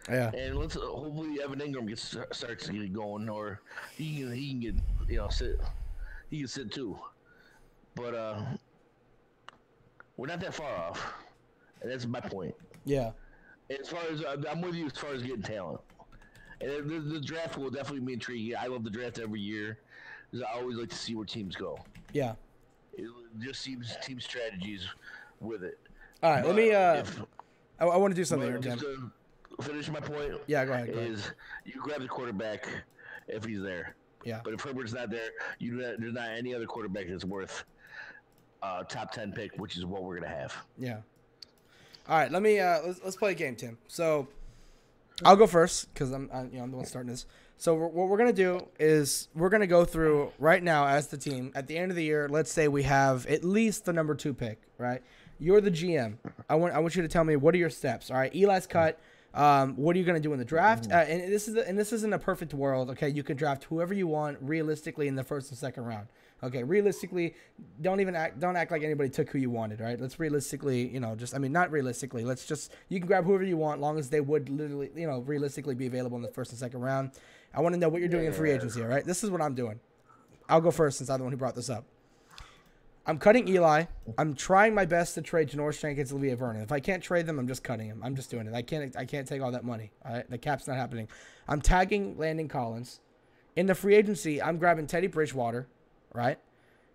Yeah. And let's hopefully Evan Ingram starts to get going, or he can get sit. He can sit too. But we're not that far off, and that's my point. Yeah. As far as I'm with you as far as getting talent. And the draft will definitely be intriguing. I love the draft every year because I always like to see where teams go. Yeah. It just seems team strategies with it. All right, let me. I want to do something here, Tim. Just to finish my point. Yeah, go ahead. You grab the quarterback if he's there. Yeah. But if Herbert's not there, there's not any other quarterback that's worth top 10 pick, which is what we're gonna have. Yeah. All right, let me. Let's play a game, Tim. So. I'll go first because I'm the one starting this. So what we're gonna do is we're gonna go through right now as the team at the end of the year. Let's say we have at least the number 2 pick, right? You're the GM. I want you to tell me what are your steps. All right, Eli's cut. What are you gonna do in the draft? And this isn't a perfect world. Okay, you can draft whoever you want realistically in the first and second round. Okay, realistically, don't act like anybody took who you wanted, right? Let's realistically, not realistically. You can grab whoever you want, long as they would literally, realistically be available in the first and second round. I want to know what you're doing in free agency, all right? This is what I'm doing. I'll go first since I'm the one who brought this up. I'm cutting Eli. I'm trying my best to trade Janoris Jenkins and Levi Vernon. If I can't trade them, I'm just cutting him. I'm just doing it. I can't take all that money. All right? The cap's not happening. I'm tagging Landon Collins. In the free agency, I'm grabbing Teddy Bridgewater, right?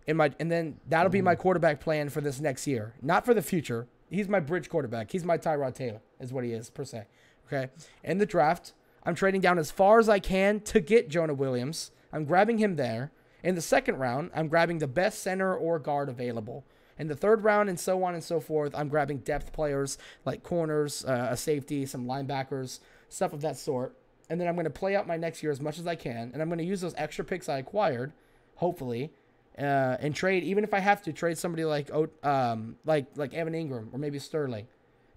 And then that'll be my quarterback plan for this next year. Not for the future. He's my bridge quarterback. He's my Tyrod Taylor, is what he is, per se. Okay? In the draft, I'm trading down as far as I can to get Jonah Williams. I'm grabbing him there. In the second round, I'm grabbing the best center or guard available. In the third round, and so on and so forth, I'm grabbing depth players like corners, a safety, some linebackers, stuff of that sort. And then I'm going to play out my next year as much as I can. And I'm going to use those extra picks I acquired, hopefully, and trade, even if I have to, trade somebody like Evan Ingram or maybe Sterling.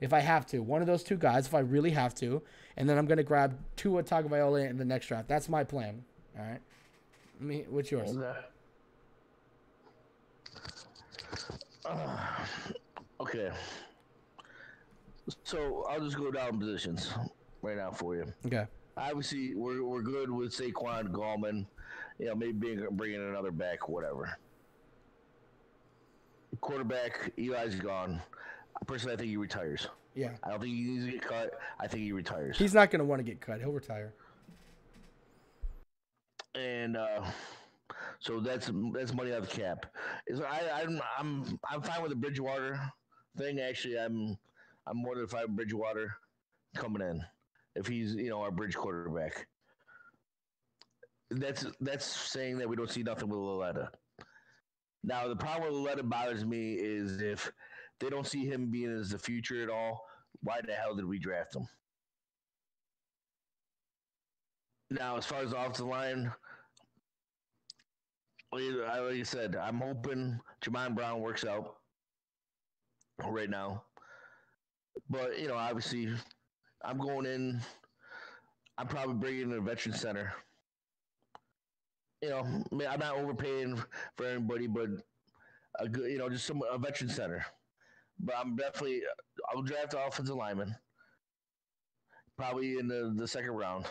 If I have to. One of those two guys, if I really have to. And then I'm going to grab Tua Tagovailoa in the next draft. That's my plan. All right? What's yours? Okay. So I'll just go down positions right now for you. Okay. Obviously, we're good with Saquon, Gallman. Maybe bringing another back, whatever. Quarterback, Eli's gone. Personally, I think he retires. Yeah. I don't think he needs to get cut. I think he retires. He's not going to want to get cut. He'll retire. And so that's money out of the cap. I'm fine with the Bridgewater thing. Actually, I'm more than fine with Bridgewater coming in if he's our bridge quarterback. That's saying that we don't see nothing with Loletta. Now the problem with Loletta bothers me is if they don't see him being as the future at all. Why the hell did we draft him? Now, as far as the offensive line. Like I said, I'm hoping Jamon Brown works out right now. But, obviously, I'm going in. I'm probably bringing in a veteran center. I'm not overpaying for anybody, but a good, just a veteran center. But I'll draft an offensive lineman, probably in the second round,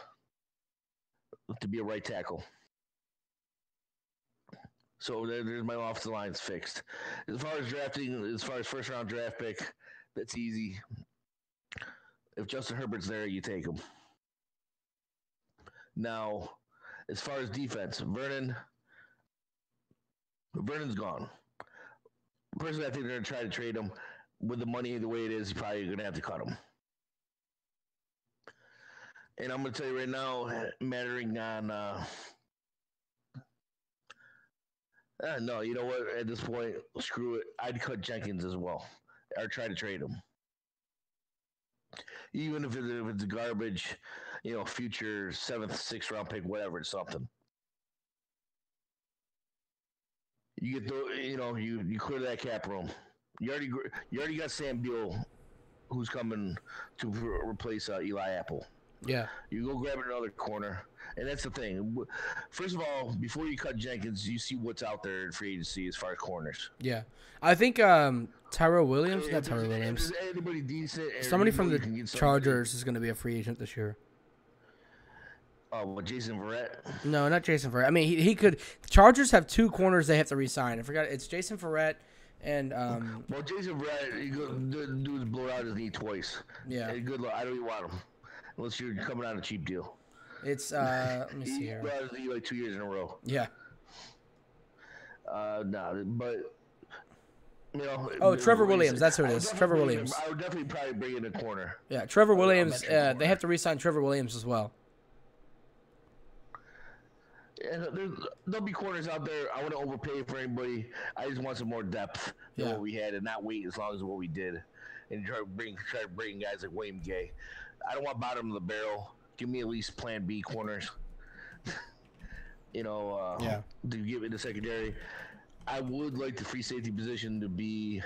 to be a right tackle. So there's my offensive lines fixed. As far as first round draft pick, that's easy. If Justin Herbert's there, you take him. Now, as far as defense, Vernon's gone. Personally, I think they're going to try to trade him. With the money the way it is, you're probably going to have to cut him. And I'm going to tell you right now, mattering on... no, you know what? At this point, screw it. I'd cut Jenkins as well, or try to trade him. Even if it's garbage, future 7th, 6th round pick, whatever, it's something. You get you clear that cap room. You already got Sam Beal, who's coming to replace Eli Apple. Yeah. You go grab another corner. And that's the thing. First of all, before you cut Jenkins, you see what's out there in free agency as far as corners. Yeah. I think Tyrell Williams, not Tyrell Williams. Anybody decent. Somebody from the Chargers is going to be a free agent this year. Oh, what, Jason Verrett? No, not Jason Verrett. I mean, he could. The Chargers have two corners they have to re-sign. I forgot. It's Jason Verrett and. Well, Jason Verrett, dude's blown out his knee twice. Yeah. And good luck. I don't even want him unless you're coming on a cheap deal. It's let me see here. He like 2 years in a row. Yeah. No, but Trevor Williams. That's who it is. Trevor Williams. I would definitely probably bring in a corner. Yeah, Trevor Williams. They have to re-sign Trevor Williams as well. And there'll be corners out there. I wouldn't overpay for anybody. I just want some more depth than what we had, and not wait as long as what we did, and try to bring guys like William Gay. I don't want bottom of the barrel. Give me at least Plan B corners. To give it the secondary. I would like the free safety position to be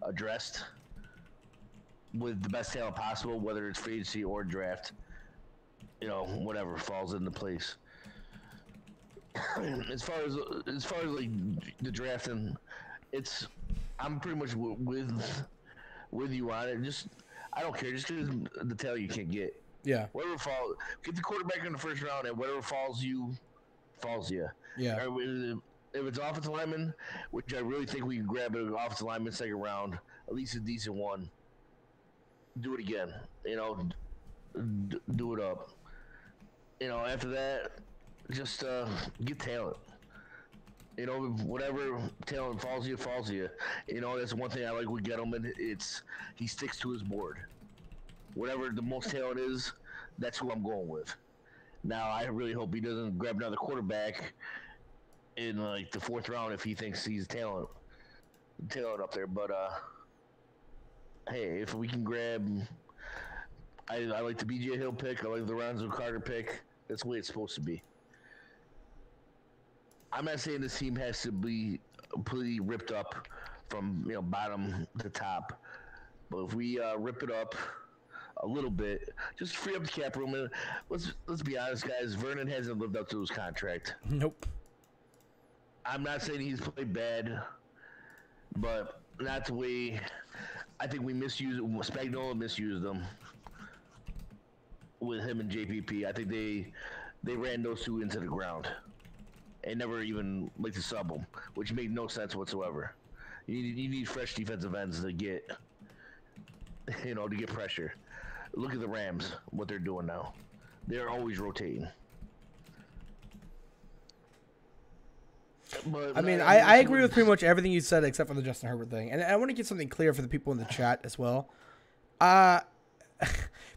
addressed with the best talent possible, whether it's free agency or draft. Whatever falls into place. As far as like the drafting, I'm pretty much with you on it. I don't care. Just because the tail you can't get. Yeah. Whatever falls, get the quarterback in the first round, and whatever falls you. Yeah. If it's offensive lineman, which I really think we can grab an offensive lineman second round, at least a decent one, do it again. Do it up. After that, just get talent. Whatever talent falls you, falls you. That's one thing I like with Gettleman. He sticks to his board. Whatever the most talent is, that's who I'm going with. Now, I really hope he doesn't grab another quarterback in like the 4th round if he thinks he's talent up there. But hey, if we can grab, I like the BJ Hill pick. I like the Ronzo Carter pick. That's the way it's supposed to be. I'm not saying this team has to be completely ripped up from bottom to top, but if we rip it up a little bit, just free up the cap room. And let's be honest, guys. Vernon hasn't lived up to his contract. Nope. I'm not saying he's played bad, but not the way. I think we misused Spagnuolo misused them with him and JPP. I think they ran those two into the ground and never even like to sub them, which made no sense whatsoever. You need fresh defensive ends to get pressure. Look at the Rams, what they're doing now. They're always rotating. But, I mean, I agree with pretty much everything you said except for the Justin Herbert thing. And I want to get something clear for the people in the chat as well.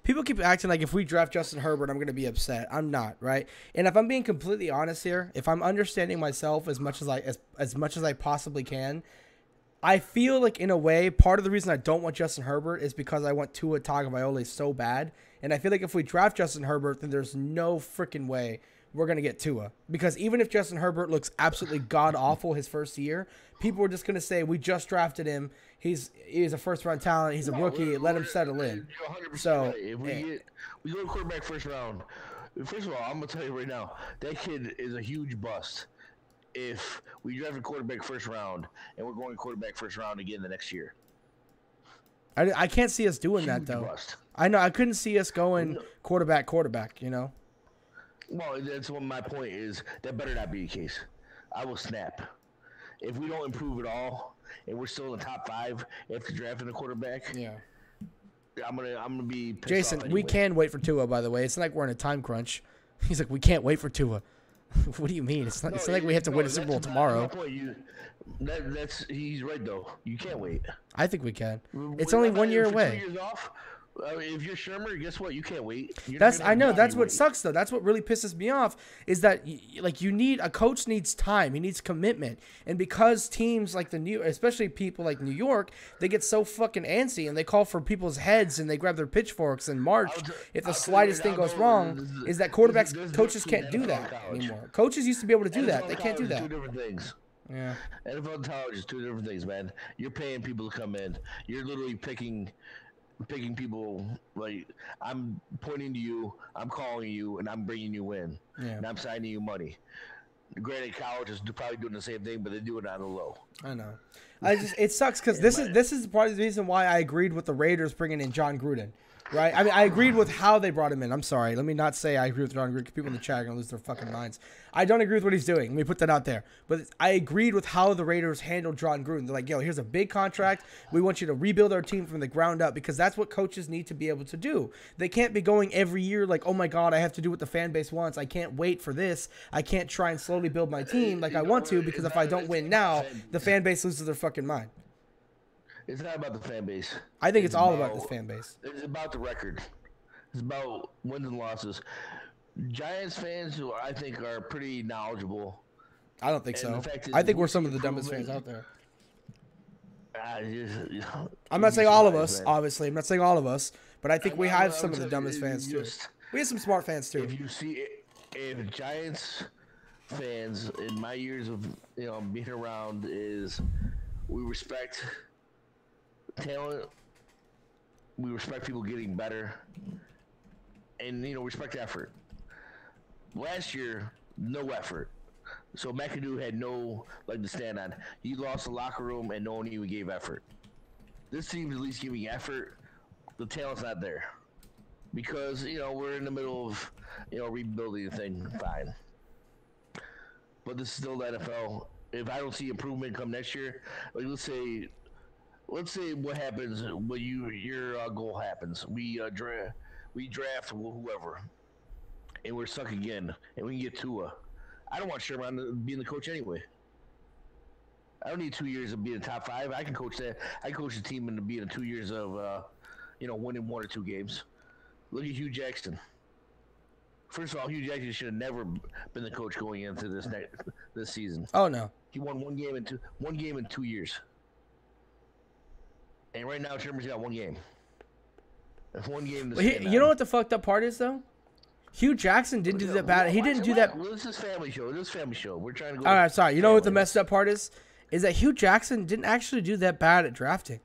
People keep acting like if we draft Justin Herbert, I'm going to be upset. I'm not, right? And if I'm being completely honest here, if I'm understanding myself as much as I possibly can, I feel like in a way, part of the reason I don't want Justin Herbert is because I want Tua Tagovailoa so bad. And I feel like if we draft Justin Herbert, then there's no freaking way we're going to get Tua. Because even if Justin Herbert looks absolutely god-awful his first year, people are just going to say, we just drafted him. He's a first-round talent. He's a rookie. Let him settle in. So if we go to quarterback first round, first of all, I'm going to tell you right now, that kid is a huge bust. If we draft a quarterback first round and we're going quarterback first round again the next year. I can't see us doing that, though. Bust. I know. I couldn't see us going quarterback, Well, that's what my point is. That better not be the case. I will snap. If we don't improve at all and we're still in the top 5 after drafting a quarterback, I'm gonna be pissed Jason, off anyway. We can wait for Tua, by the way. It's not like we're in a time crunch. He's like, we can't wait for Tua. What do you mean? It's not like we have to win a Super Bowl tomorrow. He's right, though. You can't wait. I think we can. It's only 1 year away. 2 years off, if you're Shermer, guess what? You can't wait. I know. That's what sucks, though. That's what really pisses me off is that, a coach needs time. He needs commitment. And because teams like especially people like New York, they get so fucking antsy and they call for people's heads and they grab their pitchforks and march if the slightest thing goes wrong, is that coaches can't do that anymore. Coaches used to be able to do that. They can't do that. Two different things. Yeah. NFL and college is two different things, man. You're paying people to come in. You're literally picking people, like, I'm pointing to you, I'm calling you, and I'm bringing you in. Yeah. And I'm signing you money. Granted, college is probably doing the same thing, but they do it on the low. I know. It sucks because this is part of the reason why I agreed with the Raiders bringing in John Gruden. Right? I mean, I agreed with how they brought him in. I'm sorry. Let me not say I agree with John Gruden because people in the chat are going to lose their fucking minds. I don't agree with what he's doing. Let me put that out there. But I agreed with how the Raiders handled John Gruden. They're like, yo, here's a big contract. We want you to rebuild our team from the ground up because that's what coaches need to be able to do. They can't be going every year like, oh, my God, I have to do what the fan base wants. I can't wait for this. I can't try and slowly build my team like I want to because if I don't win now, the fan base loses their fucking mind. It's not about the fan base. I think it's all about this fan base. It's about the record. It's about wins and losses. Giants fans, who I think are pretty knowledgeable. I don't think so. I think we're some of the dumbest fans out there. I'm not saying all of us, obviously. I'm not saying all of us, but I think we have some of the dumbest fans too. We have some smart fans too. If Giants fans in my years of being around is we respect talent, we respect people getting better. And, respect effort. Last year, no effort. So McAdoo had no leg to stand on. He lost the locker room and no one even gave effort. This team's at least giving effort. The talent's not there. Because, we're in the middle of, rebuilding the thing. Fine. But this is still the NFL. if I don't see improvement come next year, like let's say what happens when your goal happens. We draft whoever, and we're stuck again, and we can get Tua. I don't want Sherman being the coach anyway. I don't need 2 years of being top 5. I can coach that. I can coach the team into being 2 years of winning 1 or 2 games. Look at Hugh Jackson. First of all, Hugh Jackson should have never been the coach going into this season. Oh no, he won one game in 2 years, and right now Sherman's got 1 game. That's 1 game. You know what the fucked up part is though? Hugh Jackson didn't do that bad. He didn't do that. Well, this is family show. We're trying to go. All right, sorry. You know what the messed up part is? Is that Hugh Jackson didn't actually do that bad at drafting.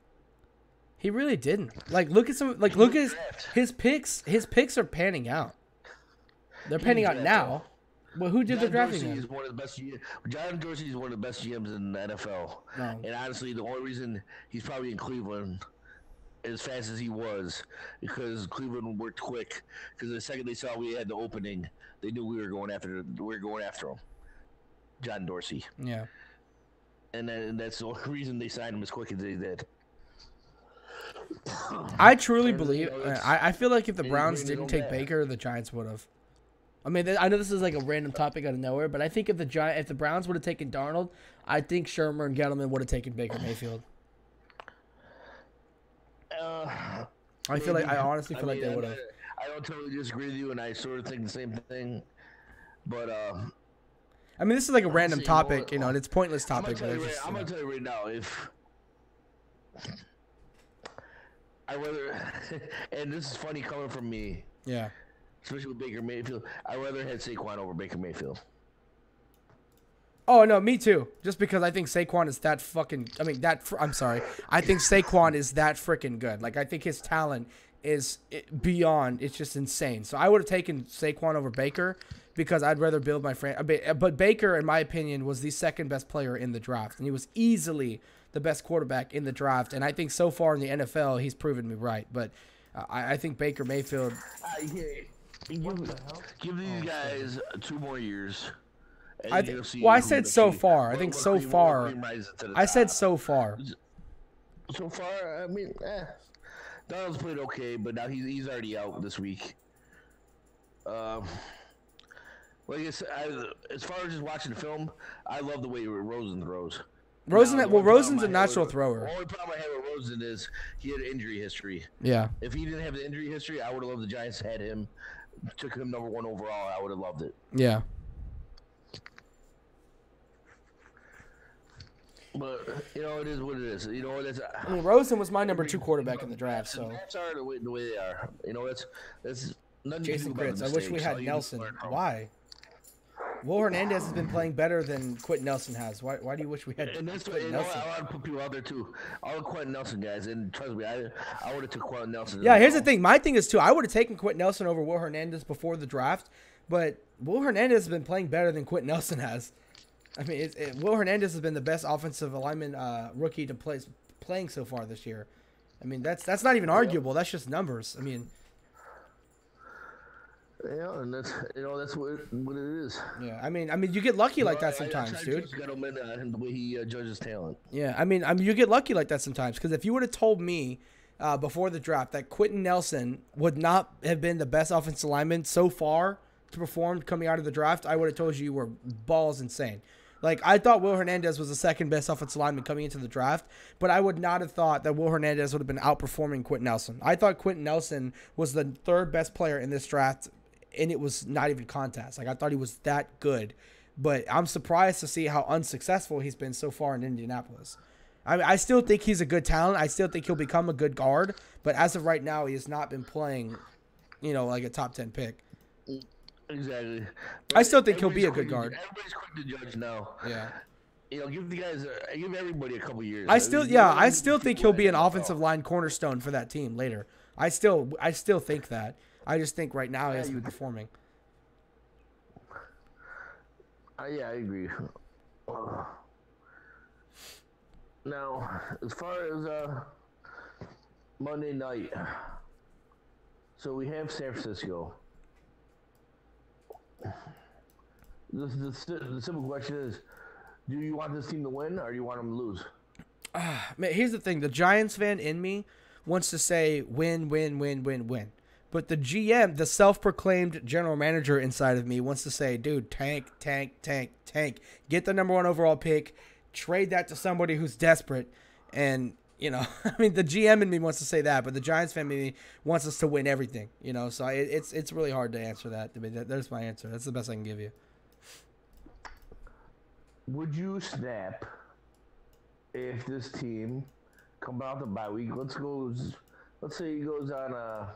He really didn't. Like, look at his picks. His picks are panning out. They're panning out now. Well, who did the drafting? John Dorsey is one of the best GMs in the NFL. No. And honestly, the only reason he's probably in Cleveland as fast as he was because Cleveland worked quick. Because the second they saw we had the opening, they knew we were going after him. John Dorsey. Yeah. And that's the only reason they signed him as quick as they did. I truly believe. I feel like if the Browns didn't take Baker, the Giants would have. I mean, I know this is like a random topic out of nowhere, but I think if the Browns would have taken Darnold, I think Shermer and Gettleman would have taken Baker Mayfield. I honestly feel like they would have. I don't totally disagree with you, and I sort of think the same thing. But I mean, this is like a random topic, and it's a pointless topic. I'm gonna tell you right now, if I rather, and this is funny coming from me. Yeah. Especially with Baker Mayfield, I'd rather have Saquon over Baker Mayfield. Oh no, me too. Just because I think Saquon is that fucking. I'm sorry. I think Saquon is that freaking good. Like I think his talent is beyond. It's just insane. So I would have taken Saquon over Baker because I'd rather build my franchise. But Baker, in my opinion, was the second best player in the draft, and he was easily the best quarterback in the draft. And I think so far in the NFL, he's proven me right. But I think Baker Mayfield. Give these guys 2 more years. I said so far. I think so far. I said so far. So far, I mean, Donald's played okay, but now he's already out this week. Like I said, as far as just watching the film, I love the way Rosen throws. Rosen's a natural thrower. The only problem I have with Rosen is he had an injury history. Yeah. If he didn't have the injury history, I would have loved the Giants had him. Took him number 1 overall. I would have loved it. Yeah. But it is what it is. I mean, Rosen was my number 2 quarterback in the draft. So that's the way they are. That's nothing. Jason Gritz. I wish we had Nelson. Why? Will Hernandez has been playing better than Quentin Nelson has. Why do you wish we had Quentin Nelson? I want to put people out there too. All the Quentin Nelson guys, and trust me, I would have took Quentin Nelson. Yeah, here's the thing. My thing is too. I would have taken Quentin Nelson over Will Hernandez before the draft, but Will Hernandez has been playing better than Quentin Nelson has. I mean, Will Hernandez has been the best offensive alignment rookie to playing so far this year. I mean, that's not even arguable. That's just numbers. I mean. Yeah, and that's what it is. Yeah, I mean, you get lucky like that sometimes, dude. The way he judges talent. Yeah, I mean, you get lucky like that sometimes because if you would have told me before the draft that Quentin Nelson would not have been the best offensive lineman so far to perform coming out of the draft, I would have told you were balls insane. Like, I thought Will Hernandez was the second best offensive lineman coming into the draft, but I would not have thought that Will Hernandez would have been outperforming Quentin Nelson. I thought Quentin Nelson was the 3rd best player in this draft. And it was not even contest. Like, I thought he was that good. But I'm surprised to see how unsuccessful he's been so far in Indianapolis. I mean, I still think he's a good talent. I still think he'll become a good guard. But as of right now, he has not been playing, like a top 10 pick. Exactly. I still think he'll be a good guard. Everybody's quick to judge now. Yeah. Give everybody a couple years. I still think he'll be an offensive line cornerstone for that team later. I still think that. I just think right now he hasn't been performing. Yeah, I agree. Now, as far as Monday night, so we have San Francisco. The simple question is, Do you want this team to win or do you want them to lose? Man, here's the thing. The Giants fan in me wants to say win, win, win, win, win. But the GM, the self-proclaimed general manager inside of me wants to say, dude, tank, tank, tank, tank. Get the number 1 overall pick. Trade that to somebody who's desperate. And, you know, I mean, the GM in me wants to say that, but the Giants fan in me wants us to win everything, you know. So it's really hard to answer that. I mean, there's my answer. That's the best I can give you. Would you snap if this team coming out the bye week, let's say he goes on a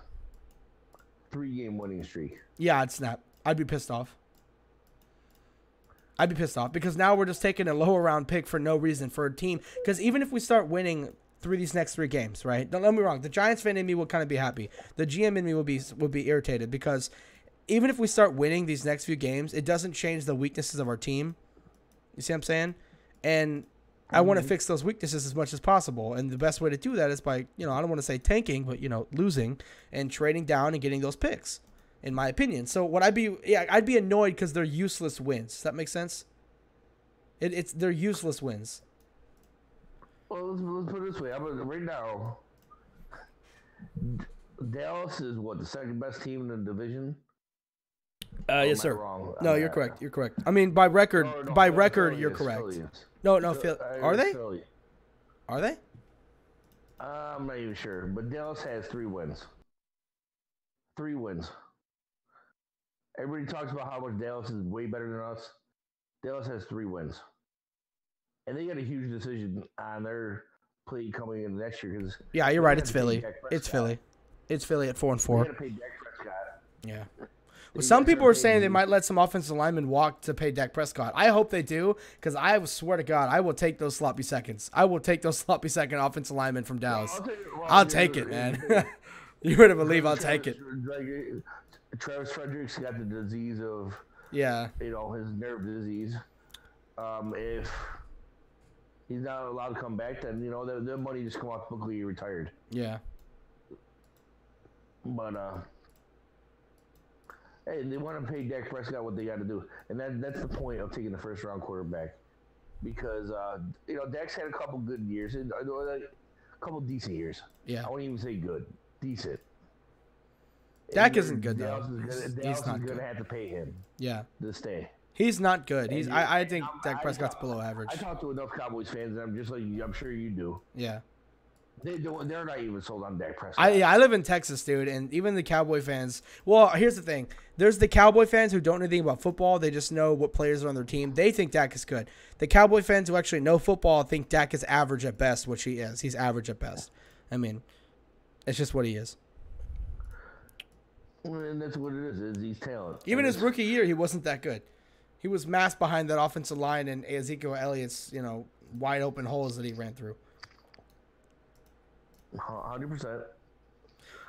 3-game winning streak? Yeah, I'd snap. I'd be pissed off. Because now we're just taking a lower round pick for no reason for a team. Because even if we start winning through these next 3 games, right? Don't get me wrong. The Giants fan in me will kind of be happy. The GM in me will be irritated because even if we start winning these next few games, it doesn't change the weaknesses of our team. You see what I'm saying? And I want to fix those weaknesses as much as possible. And the best way to do that is by, you know, I don't want to say tanking, but, you know, losing and trading down and getting those picks, in my opinion. So I'd be annoyed because they're useless wins. Does that make sense? They're useless wins. Well, let's put it this way. Right now, Dallas is what, the second best team in the division? Yes, sir. No, you're correct. You're correct. I mean, by record, you're correct. No, are they? Philly. Are they? I'm not even sure, but Dallas has 3 wins. 3 wins. Everybody talks about how much Dallas is way better than us. Dallas has 3 wins. And they got a huge decision on their plate coming in next year. Cause yeah, you're right. It's Philly. It's Philly. It's Philly at 4-4. They got to pay Dak Prescott. Yeah. Well, some people are saying they might let some offensive linemen walk to pay Dak Prescott. I hope they do, because I swear to God, I will take those sloppy seconds. I will take those sloppy second offensive linemen from Dallas. I'll take it, man. You wouldn't believe I'll take it. Travis Frederick's got the disease of, yeah, you know, his nerve disease. If he's not allowed to come back, then, you know, the money just come off quickly. He retired. Yeah. But, hey, they want to pay Dak Prescott what they got to do. And that's the point of taking the first-round quarterback. Because, you know, Dak's had a couple good years. A couple decent years. Yeah. I won't even say good. Decent. Dak isn't good, though. Dallas is going to have to pay him. Yeah. To stay. He's not good. I think Dak Prescott's below average. I talk to enough Cowboys fans, and I'm just like, I'm sure you do. Yeah. They're not even sold on Dak Prescott. I live in Texas, dude, and even the Cowboy fans. Well, here's the thing: there's the Cowboy fans who don't know anything about football. They just know what players are on their team. They think Dak is good. The Cowboy fans who actually know football think Dak is average at best, which he is. He's average at best. I mean, it's just what he is. And that's what it is he's talent. Even his rookie year, he wasn't that good. He was masked behind that offensive line and Ezekiel Elliott's, you know, wide open holes that he ran through. 100%.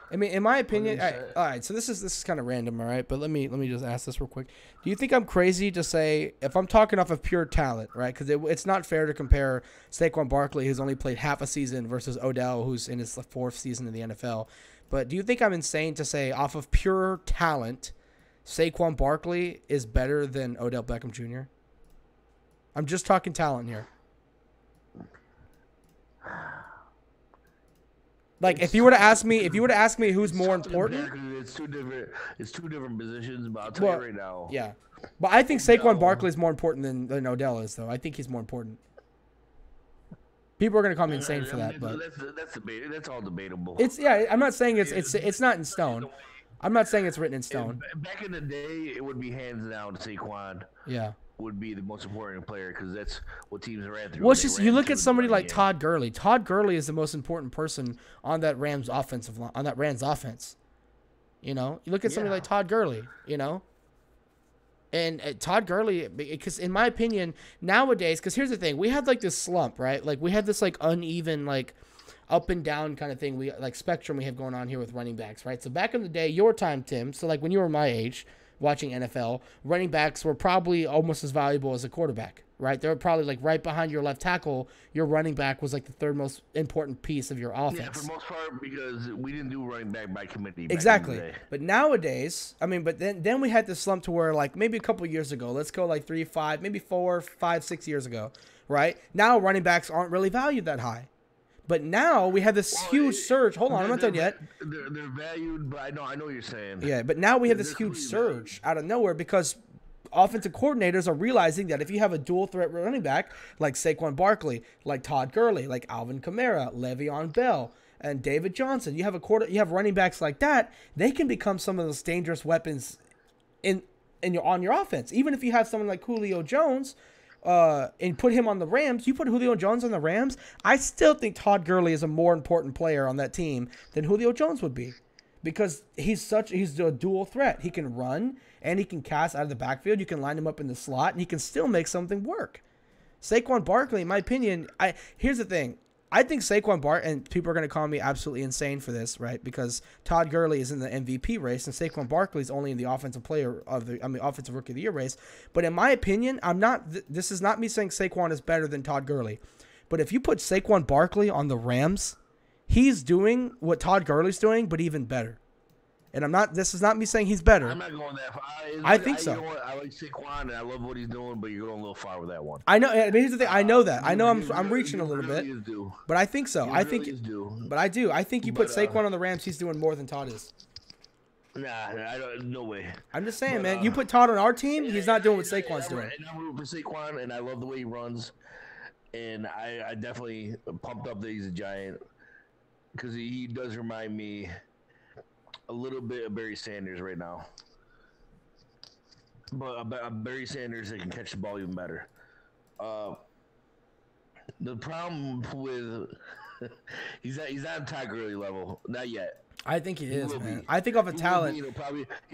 I mean, in my opinion, all right. So this is kind of random, all right. But let me just ask this real quick. Do you think I'm crazy to say, if I'm talking off of pure talent, right? Because it's not fair to compare Saquon Barkley, who's only played half a season, versus Odell, who's in his 4th season in the NFL. But do you think I'm insane to say, off of pure talent, Saquon Barkley is better than Odell Beckham Jr.? I'm just talking talent here. Like, if you were to ask me who's more important, it's two different positions. But I'll tell you right now. Yeah, but I think Saquon Barkley is more important than Odell is, though. I think he's more important. People are gonna call me insane for that, but that's all debatable. I'm not saying it's not in stone. I'm not saying it's written in stone. Back in the day, it would be hands down Saquon. Yeah. Would be the most important player because that's what teams ran through. Well, it's just you look at somebody like Todd Gurley. Todd Gurley is the most important person on that Rams offensive line, on that Rams offense. You know, you look at somebody like Todd Gurley. You know, and Todd Gurley, because in my opinion, nowadays, because here's the thing, we had like this slump, right? Like we had this like uneven like up and down kind of thing. We like spectrum we have going on here with running backs, right? So back in the day, your time, Tim. So like when you were my age. watching NFL, running backs were probably almost as valuable as a quarterback, right? They were probably like right behind your left tackle. Your running back was like the third most important piece of your offense. Yeah, for the most part, because we didn't do running back by committee. Exactly. But nowadays, I mean, but then we had this slump to where like maybe a couple years ago, let's go like 3, 5, maybe 4, 5, 6 years ago, right? Now running backs aren't really valued that high. But now we have this huge surge. Hold on, I'm not done yet. They're valued, but I know what you're saying. Yeah, but now we have this huge surge out of nowhere because offensive coordinators are realizing that if you have a dual threat running back like Saquon Barkley, like Todd Gurley, like Alvin Kamara, Le'Veon Bell, and David Johnson, you have running backs like that, they can become some of those dangerous weapons on your offense. Even if you have someone like Julio Jones, and put him on the Rams, you put Julio Jones on the Rams, I still think Todd Gurley is a more important player on that team than Julio Jones would be, because he's a dual threat. He can run and he can cast out of the backfield. You can line him up in the slot and he can still make something work. Saquon Barkley, in my opinion, here's the thing. I think Saquon Barkley, and people are going to call me absolutely insane for this, right? Because Todd Gurley is in the MVP race and Saquon Barkley is only in the offensive rookie of the year race. But in my opinion, this is not me saying Saquon is better than Todd Gurley. But if you put Saquon Barkley on the Rams, he's doing what Todd Gurley's doing, but even better. And this is not me saying he's better. I'm not going that far. I think so. You know what? I like Saquon and I love what he's doing, but you're going a little far with that one. I know. But here's the thing. I know that. I know I'm reaching a little bit. But I think so. I think. But I do. I think you put Saquon on the Rams, he's doing more than Todd is. Nah, no way. I'm just saying, man. You put Todd on our team, he's not doing what Saquon's doing. And I'm rooting for Saquon, and I love the way he runs. And I definitely pumped up that he's a giant, because he does remind me a little bit of Barry Sanders right now. But a Barry Sanders that can catch the ball even better. The problem with he's not Todd Gurley level, not yet. I think he is, man. I think off of talent, he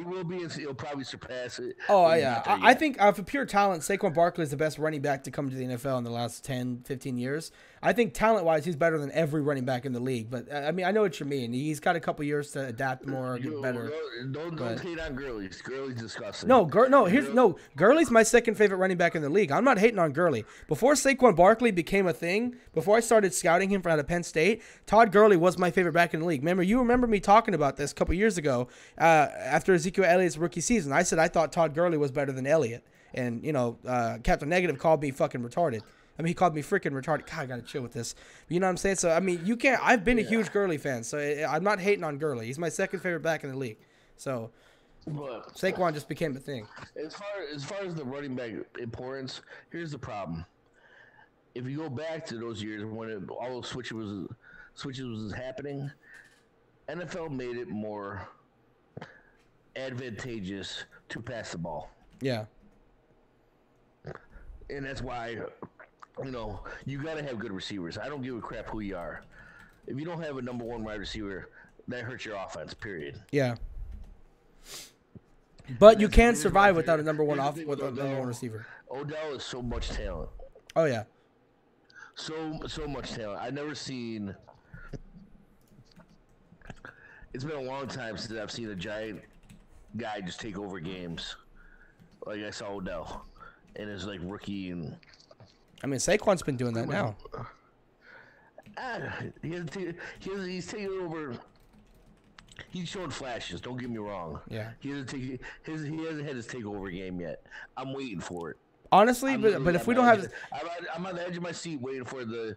will be. He'll probably surpass it. Oh yeah, I think for pure talent, Saquon Barkley is the best running back to come to the NFL in the last 10, 15 years. I think talent-wise, he's better than every running back in the league. But I mean, I know what you mean. He's got a couple years to adapt more, get better. Don't hate on Gurley. Gurley's disgusting. No, Gurley's my second favorite running back in the league. I'm not hating on Gurley. Before Saquon Barkley became a thing, before I started scouting him out of Penn State, Todd Gurley was my favorite back in the league. You remember me talking about this a couple years ago after Ezekiel Elliott's rookie season. I said I thought Todd Gurley was better than Elliott. And, Captain Negative called me fucking retarded. I mean, he called me freaking retarded. God, I got to chill with this. But you know what I'm saying? So, I mean, you can't – I've been a huge Gurley fan, so I'm not hating on Gurley. He's my second favorite back in the league. So, Saquon just became a thing. As far as the running back importance, here's the problem. If you go back to those years when all those switches was happening, NFL made it more advantageous to pass the ball. Yeah. And that's why, you got to have good receivers. I don't give a crap who you are. If you don't have a number one wide receiver, that hurts your offense, period. Yeah. But you can survive without a number one receiver. Odell is so much talent. Oh, yeah. So much talent. I've never seen... It's been a long time since I've seen a giant guy just take over games like I saw Odell and his rookie. And I mean, Saquon's been doing that now. He's taking over. He's showing flashes. Don't get me wrong. Yeah. He hasn't had his takeover game yet. I'm waiting for it. Honestly, but if we don't have, I'm on the edge of my seat waiting for the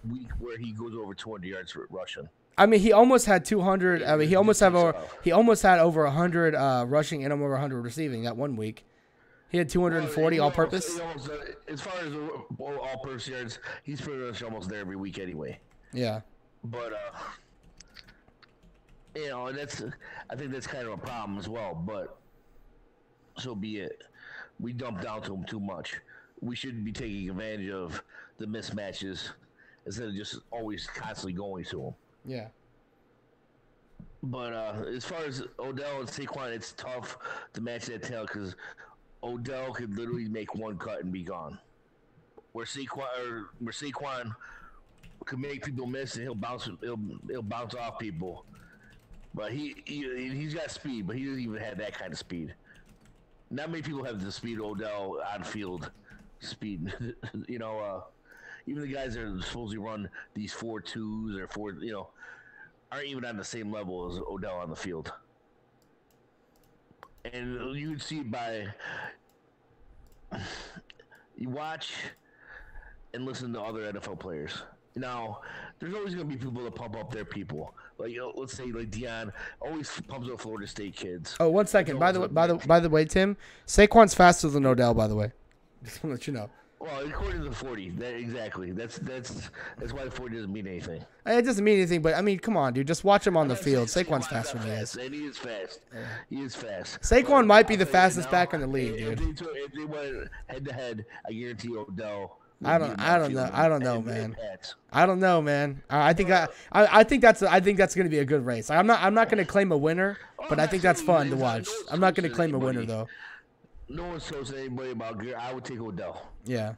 week where he goes over 200 yards rushing. I mean, he almost had 200. I mean, he almost had over 100 rushing and over 100 receiving that one week. He had 240 all-purpose. As far as all-purpose yards, he's pretty much almost there every week anyway. Yeah. But I think that's kind of a problem as well. But so be it. We dump down to him too much. We should be taking advantage of the mismatches instead of just always constantly going to him. Yeah. But as far as Odell and Saquon, it's tough to match that tail because Odell could literally make one cut and be gone. Where Saquon could make people miss and he'll bounce off people. But he's got speed, but he doesn't even have that kind of speed. not many people have the speed of Odell on field speed. Even the guys that are supposed to run these 4.2s or 4, aren't even on the same level as Odell on the field. And you can see it by you watch and listen to other NFL players. Now, there's always going to be people that pump up their people. Like, let's say, like Deion always pumps up Florida State kids. Oh, 1 second. By the way, Tim, Saquon's faster than Odell. By the way, just want to let you know. Well, according to the 40, exactly. That's why the 40 doesn't mean anything. It doesn't mean anything, but I mean, come on, dude. Just watch him on the field. Saquon's faster than he is. And he is fast. Yeah. He is fast. Saquon might be the fastest back in the league, dude. If they went head to head, I guarantee Odell. I don't know, man. I don't know, man. I think that's going to be a good race. I'm not going to claim a winner, but I think that's fun to watch. I'm not going to claim a winner though. No one's told anybody about Grier. I would take Odell. Yeah.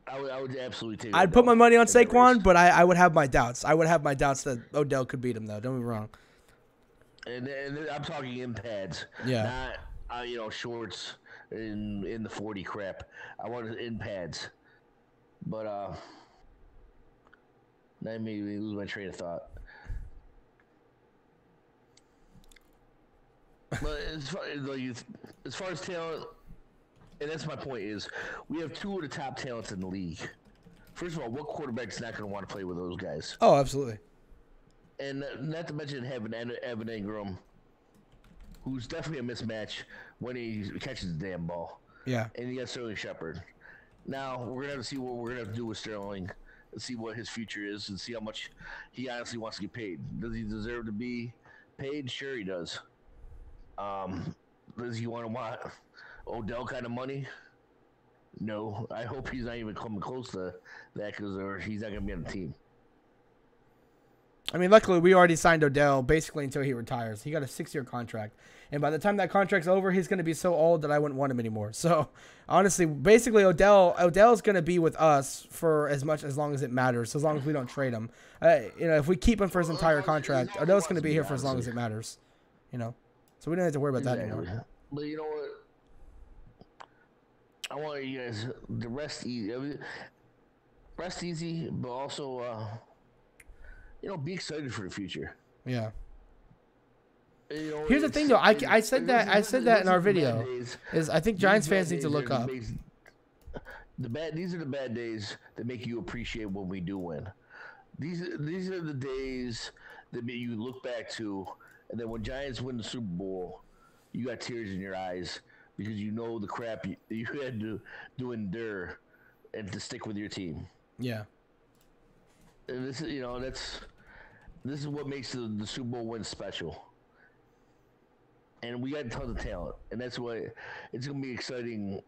I would absolutely take. I'd put my money on Saquon, but I would have my doubts. I would have my doubts that Odell could beat him, though. Don't be wrong. And I'm talking in pads. Yeah. Not shorts in the 40 crap. I want it in pads. But that made me lose my train of thought. But as far as talent, and that's my point, is we have two of the top talents in the league. First of all, what quarterback's not going to want to play with those guys? Oh, absolutely. And not to mention having Evan Ingram, who's definitely a mismatch when he catches the damn ball. Yeah. And you got Sterling Shepard. Now, we're going to have to see what we're going to have to do with Sterling and see what his future is and see how much he honestly wants to get paid. Does he deserve to be paid? Sure he does. Does he want Odell kind of money? No. I hope he's not even coming close to that or he's not going to be on the team. I mean, luckily, we already signed Odell basically until he retires. He got a 6-year contract. And by the time that contract's over, he's going to be so old that I wouldn't want him anymore. So, honestly, basically, Odell's going to be with us for as long as it matters, as long as we don't trade him. If we keep him for his entire contract, Odell's going to be here for as long as it matters. So we don't have to worry about that anymore. But you know what? I want you guys to rest easy. Rest easy, but also, be excited for the future. Yeah. Here's the thing, though. I said that in our video. I think Giants fans need to look up. These are the bad days that make you appreciate when we do win. These are the days that you look back to, and then when Giants win the Super Bowl, you got tears in your eyes because you know the crap you had to endure and to stick with your team. Yeah. And this is what makes the Super Bowl win special. And we got tons of talent, and that's why it's gonna be exciting,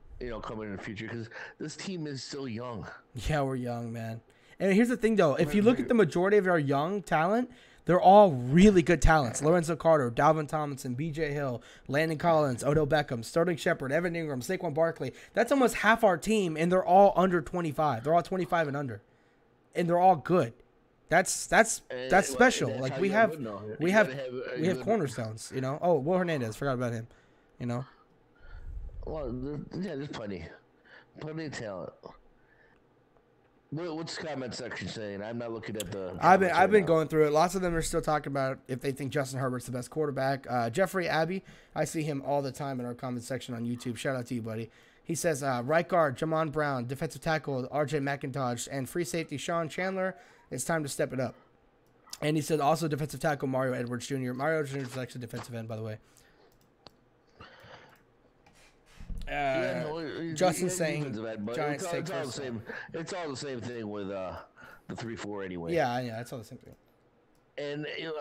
coming in the future because this team is still young. Yeah, we're young, man. And here's the thing, though: if you look at the majority of our young talent, they're all really good talents. Lorenzo Carter, Dalvin Tomlinson, B.J. Hill, Landon Collins, Odell Beckham, Sterling Shepard, Evan Ingram, Saquon Barkley. That's almost half our team, and they're all under 25. They're all 25 and under, and they're all good. That's special. That's like we have cornerstones. Oh, Will Hernandez, forgot about him. Well, there's plenty of talent. What's the comment section saying? I'm not looking at the. I've been going through it. Lots of them are still talking about if they think Justin Herbert's the best quarterback. Jeffrey Abbey, I see him all the time in our comment section on YouTube. Shout out to you, buddy. He says right guard Jamon Brown, defensive tackle R.J. McIntosh, and free safety Sean Chandler. It's time to step it up. And he said also defensive tackle Mario Edwards Jr. Mario Edwards Jr. is actually defensive end, by the way. Justin saying Giants take first. It's all the same thing with the 3-4 anyway. Yeah, it's all the same thing. And you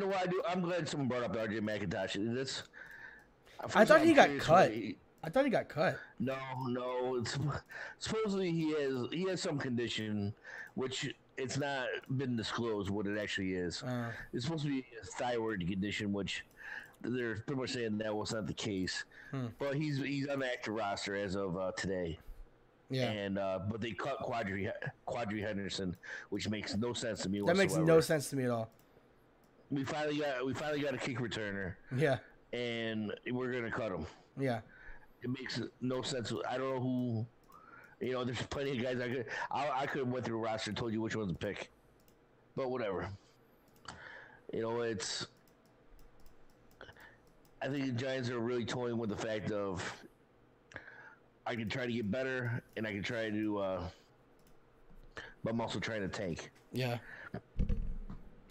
know what I do? I'm glad someone brought up R.J. McIntosh. I thought he got cut. I thought he got cut. No. Supposedly he has some condition, which it's not been disclosed what it actually is. It's supposed to be a thyroid condition, which they're pretty much saying that was not the case. But he's on the active roster as of today. Yeah. And but they cut Quadri Henderson, which makes no sense to me whatsoever. That makes no sense to me at all. We finally got a kick returner. Yeah. and we're gonna cut him. Yeah. It makes no sense. I don't know who. There's plenty of guys I could have went through a roster and told you which one to pick, but whatever. It's. I think the Giants are really toying with the fact of I can try to get better and I can try to, but I'm also trying to tank. Yeah.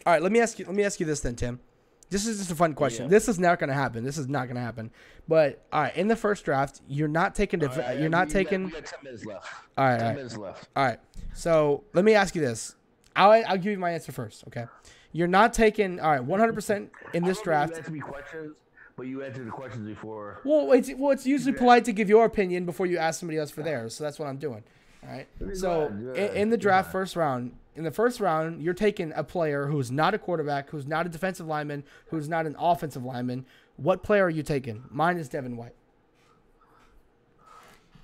All right, let me ask you this then, Tim. This is just a fun question. Yeah. This is not going to happen. But all right, in the first draft, you're not taking. We We got 10 minutes left. All right. 10 minutes left. All right. So let me ask you this. I'll give you my answer first. Okay. You're not taking. All right. 100% in this draft. You asked me questions, but you answered the questions before. Well, it's usually polite to give your opinion before you ask somebody else for theirs. So that's what I'm doing. All right. So in the draft, first round. In the first round, you're taking a player who's not a quarterback, who's not a defensive lineman, who's not an offensive lineman. What player are you taking? Mine is Devin White.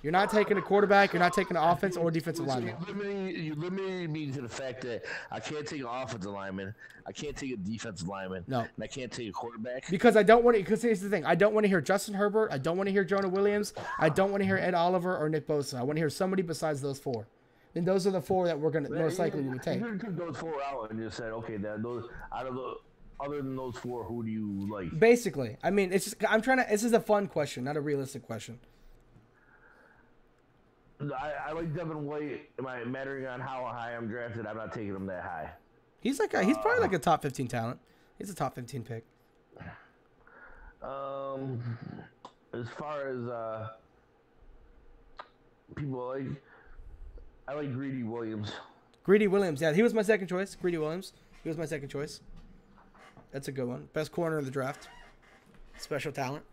You're not taking a quarterback. You're not taking an offense or defensive lineman. You limited me to the fact that I can't take an offensive lineman, I can't take a defensive lineman, No. and I can't take a quarterback. Because I don't want to. Because here's the thing: I don't want to hear Justin Herbert. I don't want to hear Jonah Williams. I don't want to hear Ed Oliver or Nick Bosa. I want to hear somebody besides those four. And those are the four that we're gonna most likely we would take. You took those four out and just said, okay, those out of the other than those four, who do you like? Basically, I mean, it's just I'm trying to. This is a fun question, not a realistic question. I like Devin White. Am I mattering on how high I'm drafted? I'm not taking him that high. He's he's probably like a top 15 talent. He's a top 15 pick. As far as people I like Greedy Williams. Greedy Williams, yeah, he was my second choice. Greedy Williams, he was my second choice. That's a good one. Best corner of the draft. Special talent.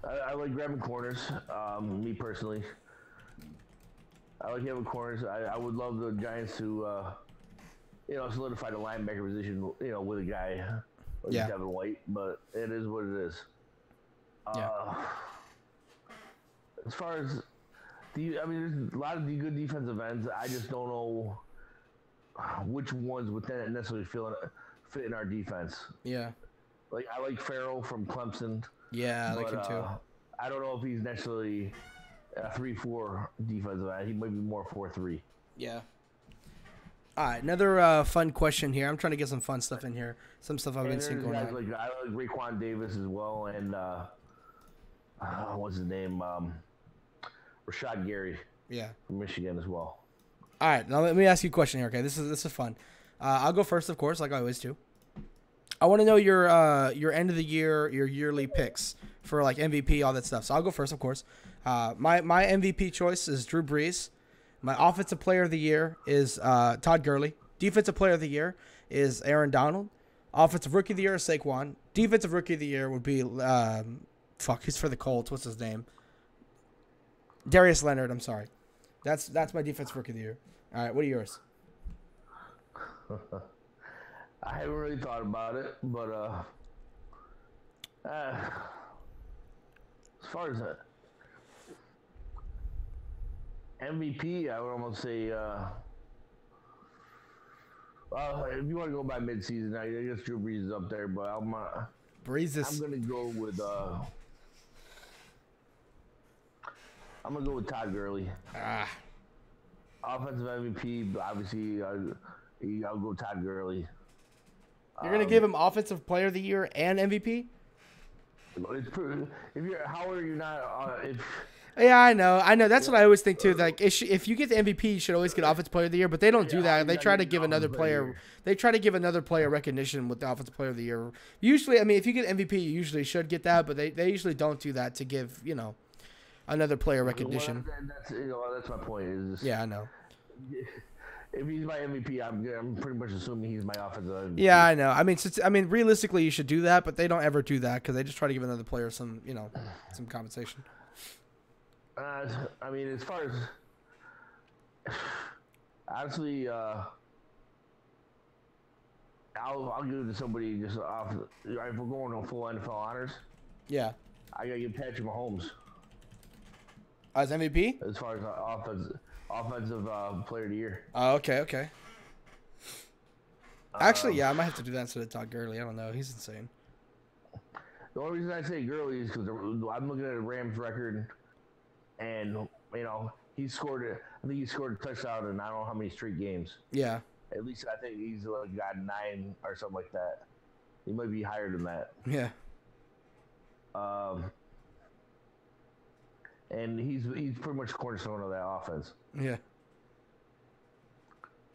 I like grabbing corners. Me personally, I like having corners. I would love the Giants to, solidify the linebacker position. With a guy like Devin White, but it is what it is. As far as there's a lot of good defensive ends. I just don't know which ones would necessarily fit in our defense. Yeah. Like I like Farrell from Clemson. Yeah, I like him too. I don't know if he's necessarily a 3-4 defensive end. He might be more 4-3. Yeah. All right, another fun question here. I'm trying to get some fun stuff in here. Some stuff I've been seeing going on. I like Raekwon Davis as well, and what's his name? Rashad Gary. Yeah. From Michigan as well. All right, now let me ask you a question here. Okay, this is fun. I'll go first, of course, like I always do. I want to know your end of the year, your yearly picks for like MVP, all that stuff. So I'll go first, of course. My MVP choice is Drew Brees. My offensive player of the year is Todd Gurley. Defensive player of the year is Aaron Donald. Offensive rookie of the year is Saquon. Defensive rookie of the year would be he's for the Colts. What's his name? Darius Leonard. I'm sorry. That's my defensive rookie of the year. All right, what are yours? I haven't really thought about it, but as far as MVP, I would almost say if you want to go by midseason, I guess Drew Brees is up there, but I'm gonna go with Todd Gurley. Offensive MVP, obviously, I'll go Todd Gurley. You're gonna give him offensive player of the year and MVP? How are you not? Yeah, I know. That's what I always think too. Like, if you get the MVP, you should always get offensive player of the year. But they don't do that. They try to give another player. They try to give another player recognition with the offensive player of the year. Usually, if you get MVP, you usually should get that. But they usually don't do that to give another player recognition. That's my point. Yeah, I know. If he's my MVP, I'm pretty much assuming he's my offensive MVP. Yeah, I know. Realistically, you should do that, but they don't ever do that because they just try to give another player some compensation. As far as honestly, I'll give it to somebody just off. If we're going on full NFL honors, yeah, I gotta give Patrick Mahomes as MVP. As far as offensive player of the year. Oh, okay. Actually, yeah, I might have to do that instead of Todd Gurley. I don't know. He's insane. The only reason I say Gurley is because I'm looking at the Rams record, and he scored. I think he scored a touchdown in I don't know how many straight games. Yeah. At least I think he's got 9 or something like that. He might be higher than that. Yeah. And he's pretty much the cornerstone of that offense. Yeah.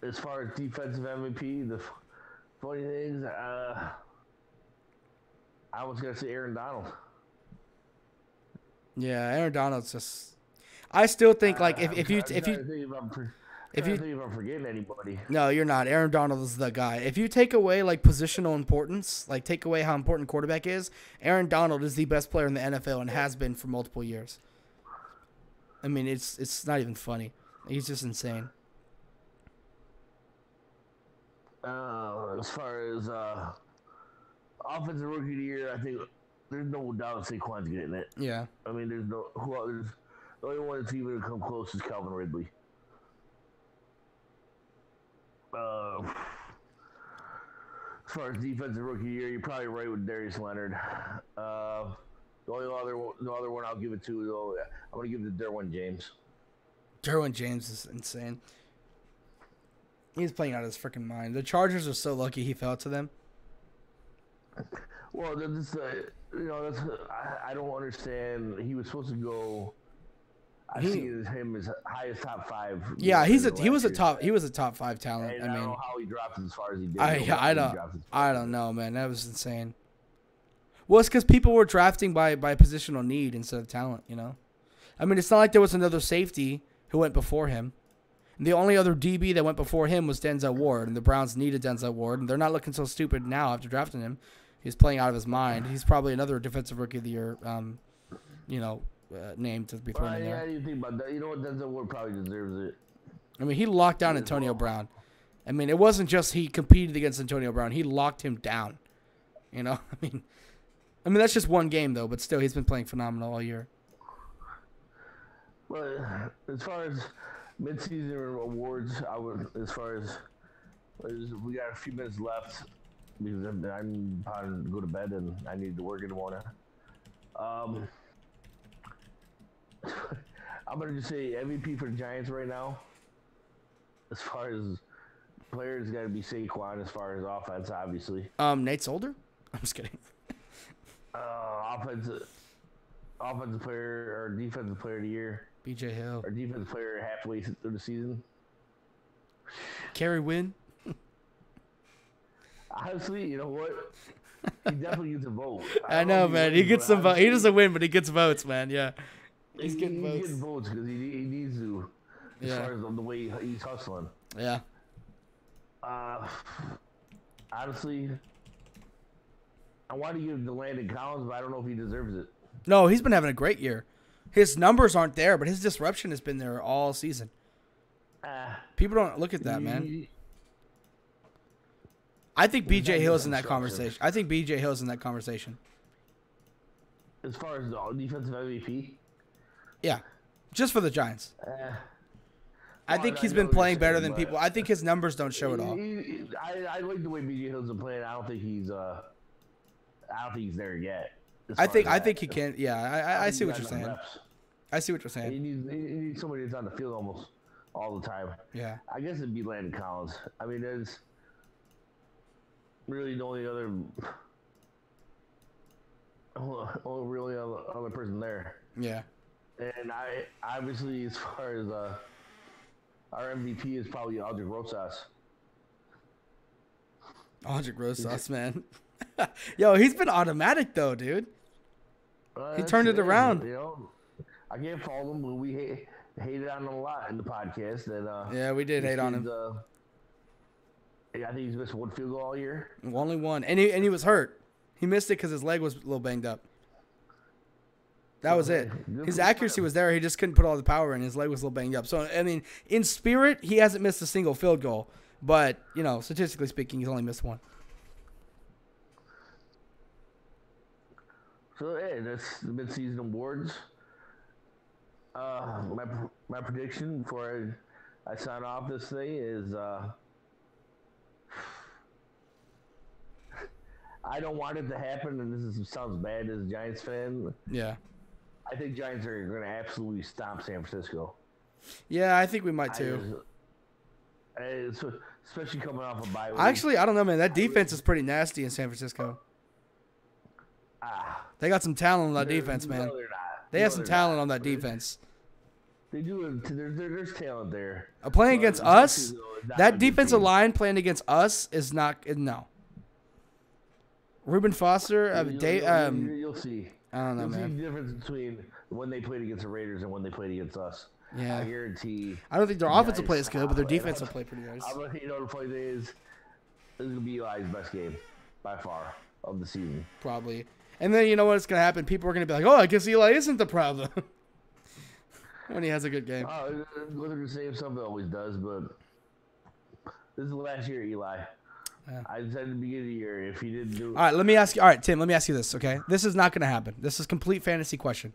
As far as defensive MVP, the funny things, I was gonna say Aaron Donald. Yeah, Aaron Donald's just. I still think like if you think if I'm forgetting anybody. No, you're not. Aaron Donald is the guy. If you take away like positional importance, like take away how important quarterback is, Aaron Donald is the best player in the NFL and has been for multiple years. I mean, it's not even funny. He's just insane. As far as offensive rookie of the year, I think there's no doubt Saquon's getting it. Yeah. I mean, there's the only one that's even come close is Calvin Ridley. As far as defensive rookie of the year, you're probably right with Darius Leonard. The other one I'll give it to, though, I'm going to give it to Derwin James. Derwin James is insane. He's playing out of his freaking mind. The Chargers are so lucky he fell to them. Well, I don't understand. He was supposed to go. I see him as high as top 5. Yeah, he was a top 5 talent. And I don't know how he dropped as far as he did. I don't know, man. That was insane. Well, it's because people were drafting by positional need instead of talent. I mean, it's not like there was another safety who went before him. The only other DB that went before him was Denzel Ward, and the Browns needed Denzel Ward, and they're not looking so stupid now after drafting him. He's playing out of his mind. He's probably another defensive rookie of the year, name to be thrown in there. Yeah, you think about that. You know what? Denzel Ward probably deserves it. I mean, he locked down Antonio Brown. I mean, it wasn't just he competed against Antonio Brown. He locked him down. I mean, that's just one game, though, but still, he's been playing phenomenal all year. But as far as midseason awards, we got a few minutes left because I'm about to go to bed and I need to work in the morning. I'm going to just say MVP for the Giants right now. As far as players, got to be Saquon. As far as offense, obviously. Nate Solder? I'm just kidding. Offensive player or defensive player of the year. BJ Hill. Or defensive player halfway through the season. Kerry Wynn. Honestly, you know what? He definitely gets a vote. I know, man. He gets some votes. He doesn't win, but he gets votes, man. Yeah. He's getting votes. He gets votes because he needs to. As far as the way he's hustling. Yeah. Honestly, I want to give it to Landon Collins, but I don't know if he deserves it. No, he's been having a great year. His numbers aren't there, but his disruption has been there all season. People don't look at that, man. I think BJ Hill's in that conversation. As far as the defensive MVP? Yeah. Just for the Giants. I think he's been playing better than people. I think his numbers don't show it all. I like the way BJ Hill's been playing. I don't think he's there yet. I think he can. Yeah, I see what you're saying. I see what you're saying. He needs somebody that's on the field almost all the time. Yeah. I guess it'd be Landon Collins. I mean, there's really the only other person there. Yeah. And I obviously, as far as our MVP is probably Aldrick Rosas. Aldrick Rosas, man. Yo, he's been automatic though, dude. He turned it around. I can't fault him, but we hated on him a lot in the podcast. And yeah, we did hate on him. I think he's missed one field goal all year. Only one, and he was hurt. He missed it because his leg was a little banged up. That was it. His accuracy was there. He just couldn't put all the power in. His leg was a little banged up. So, I mean, in spirit, he hasn't missed a single field goal. But, statistically speaking, he's only missed one. So, hey, that's the midseason awards. My prediction before I sign off this thing is I don't want it to happen, and sounds bad as a Giants fan. Yeah. I think Giants are going to absolutely stomp San Francisco. Yeah, I think we might too. Especially coming off a bye week. Actually, I don't know, man. That defense is pretty nasty in San Francisco. They got some talent on that defense, man. No, they're not. They have some talent on that defense. They do. There's talent there. Playing against us, that defensive line playing against us is not. No. Reuben Foster, you'll see. I don't know, you'll man. see the difference between when they played against the Raiders and when they played against us. Yeah. I guarantee. I don't think their offensive play is good, but their defensive play pretty nice. I'm letting you know the funny thing is, this is gonna be Eli's best game by far of the season. Probably. And then you know what's gonna happen? People are gonna be like, "Oh, I guess Eli isn't the problem." When he has a good game. They're the same stuff it always does, but this is the last year, Eli. Yeah. I said at the beginning of the year, if he didn't do it. All right, let me ask you. All right, Tim, let me ask you this, okay? This is not going to happen. This is a complete fantasy question.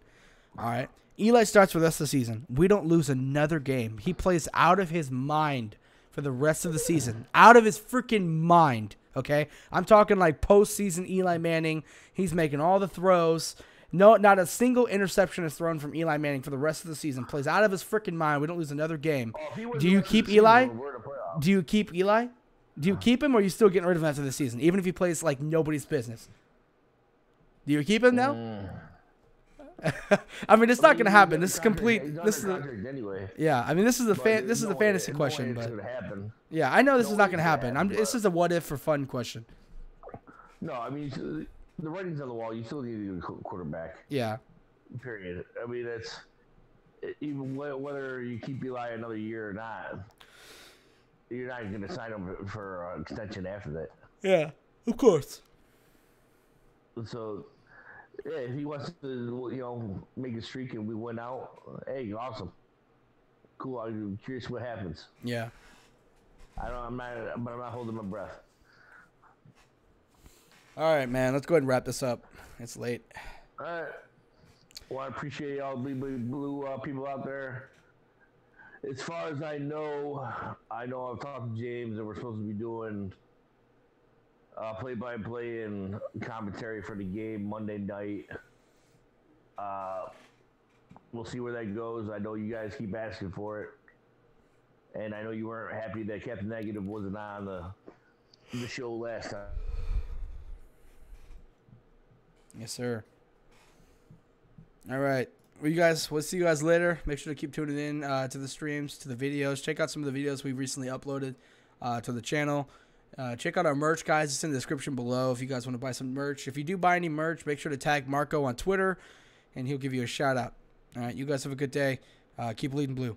All right. Eli starts for the rest of the season. We don't lose another game. He plays out of his mind for the rest of the season. Out of his freaking mind, okay? I'm talking like postseason Eli Manning. He's making all the throws. No, not a single interception is thrown from Eli Manning for the rest of the season. Plays out of his freaking mind. We don't lose another game. Do you keep Eli? Do you keep Eli? Do you keep him, or are you still getting rid of him after the season, even if he plays like nobody's business? Do you keep him now? I mean, it's not going to happen. This is complete. This is anyway. Yeah, I mean, this is the fantasy question, but yeah, I know this is not going to happen. This is a what if for fun question. No, I mean, the writing's on the wall. You still need a quarterback. Yeah. Period. I mean, that's even whether you keep Eli another year or not. You're not going to sign him for an extension after that. Yeah, of course. So, yeah, if he wants to, make a streak and we win out, hey, awesome, cool. I'm curious what happens. Yeah. I'm not holding my breath. All right, man. Let's go ahead and wrap this up. It's late. All right. Well, I appreciate all the Bleedbigblue people out there. As far as I know I've talked to James, and we're supposed to be doing play-by-play and commentary for the game Monday night. We'll see where that goes. I know you guys keep asking for it, and I know you weren't happy that Captain Negative wasn't on the show last time. Yes, sir. All right. We'll see you guys later. Make sure to keep tuning in to the streams, to the videos. Check out some of the videos we've recently uploaded to the channel. Check out our merch, guys. It's in the description below if you guys want to buy some merch. If you do buy any merch, make sure to tag Marco on Twitter, and he'll give you a shout out. All right, you guys have a good day. Keep bleeding blue.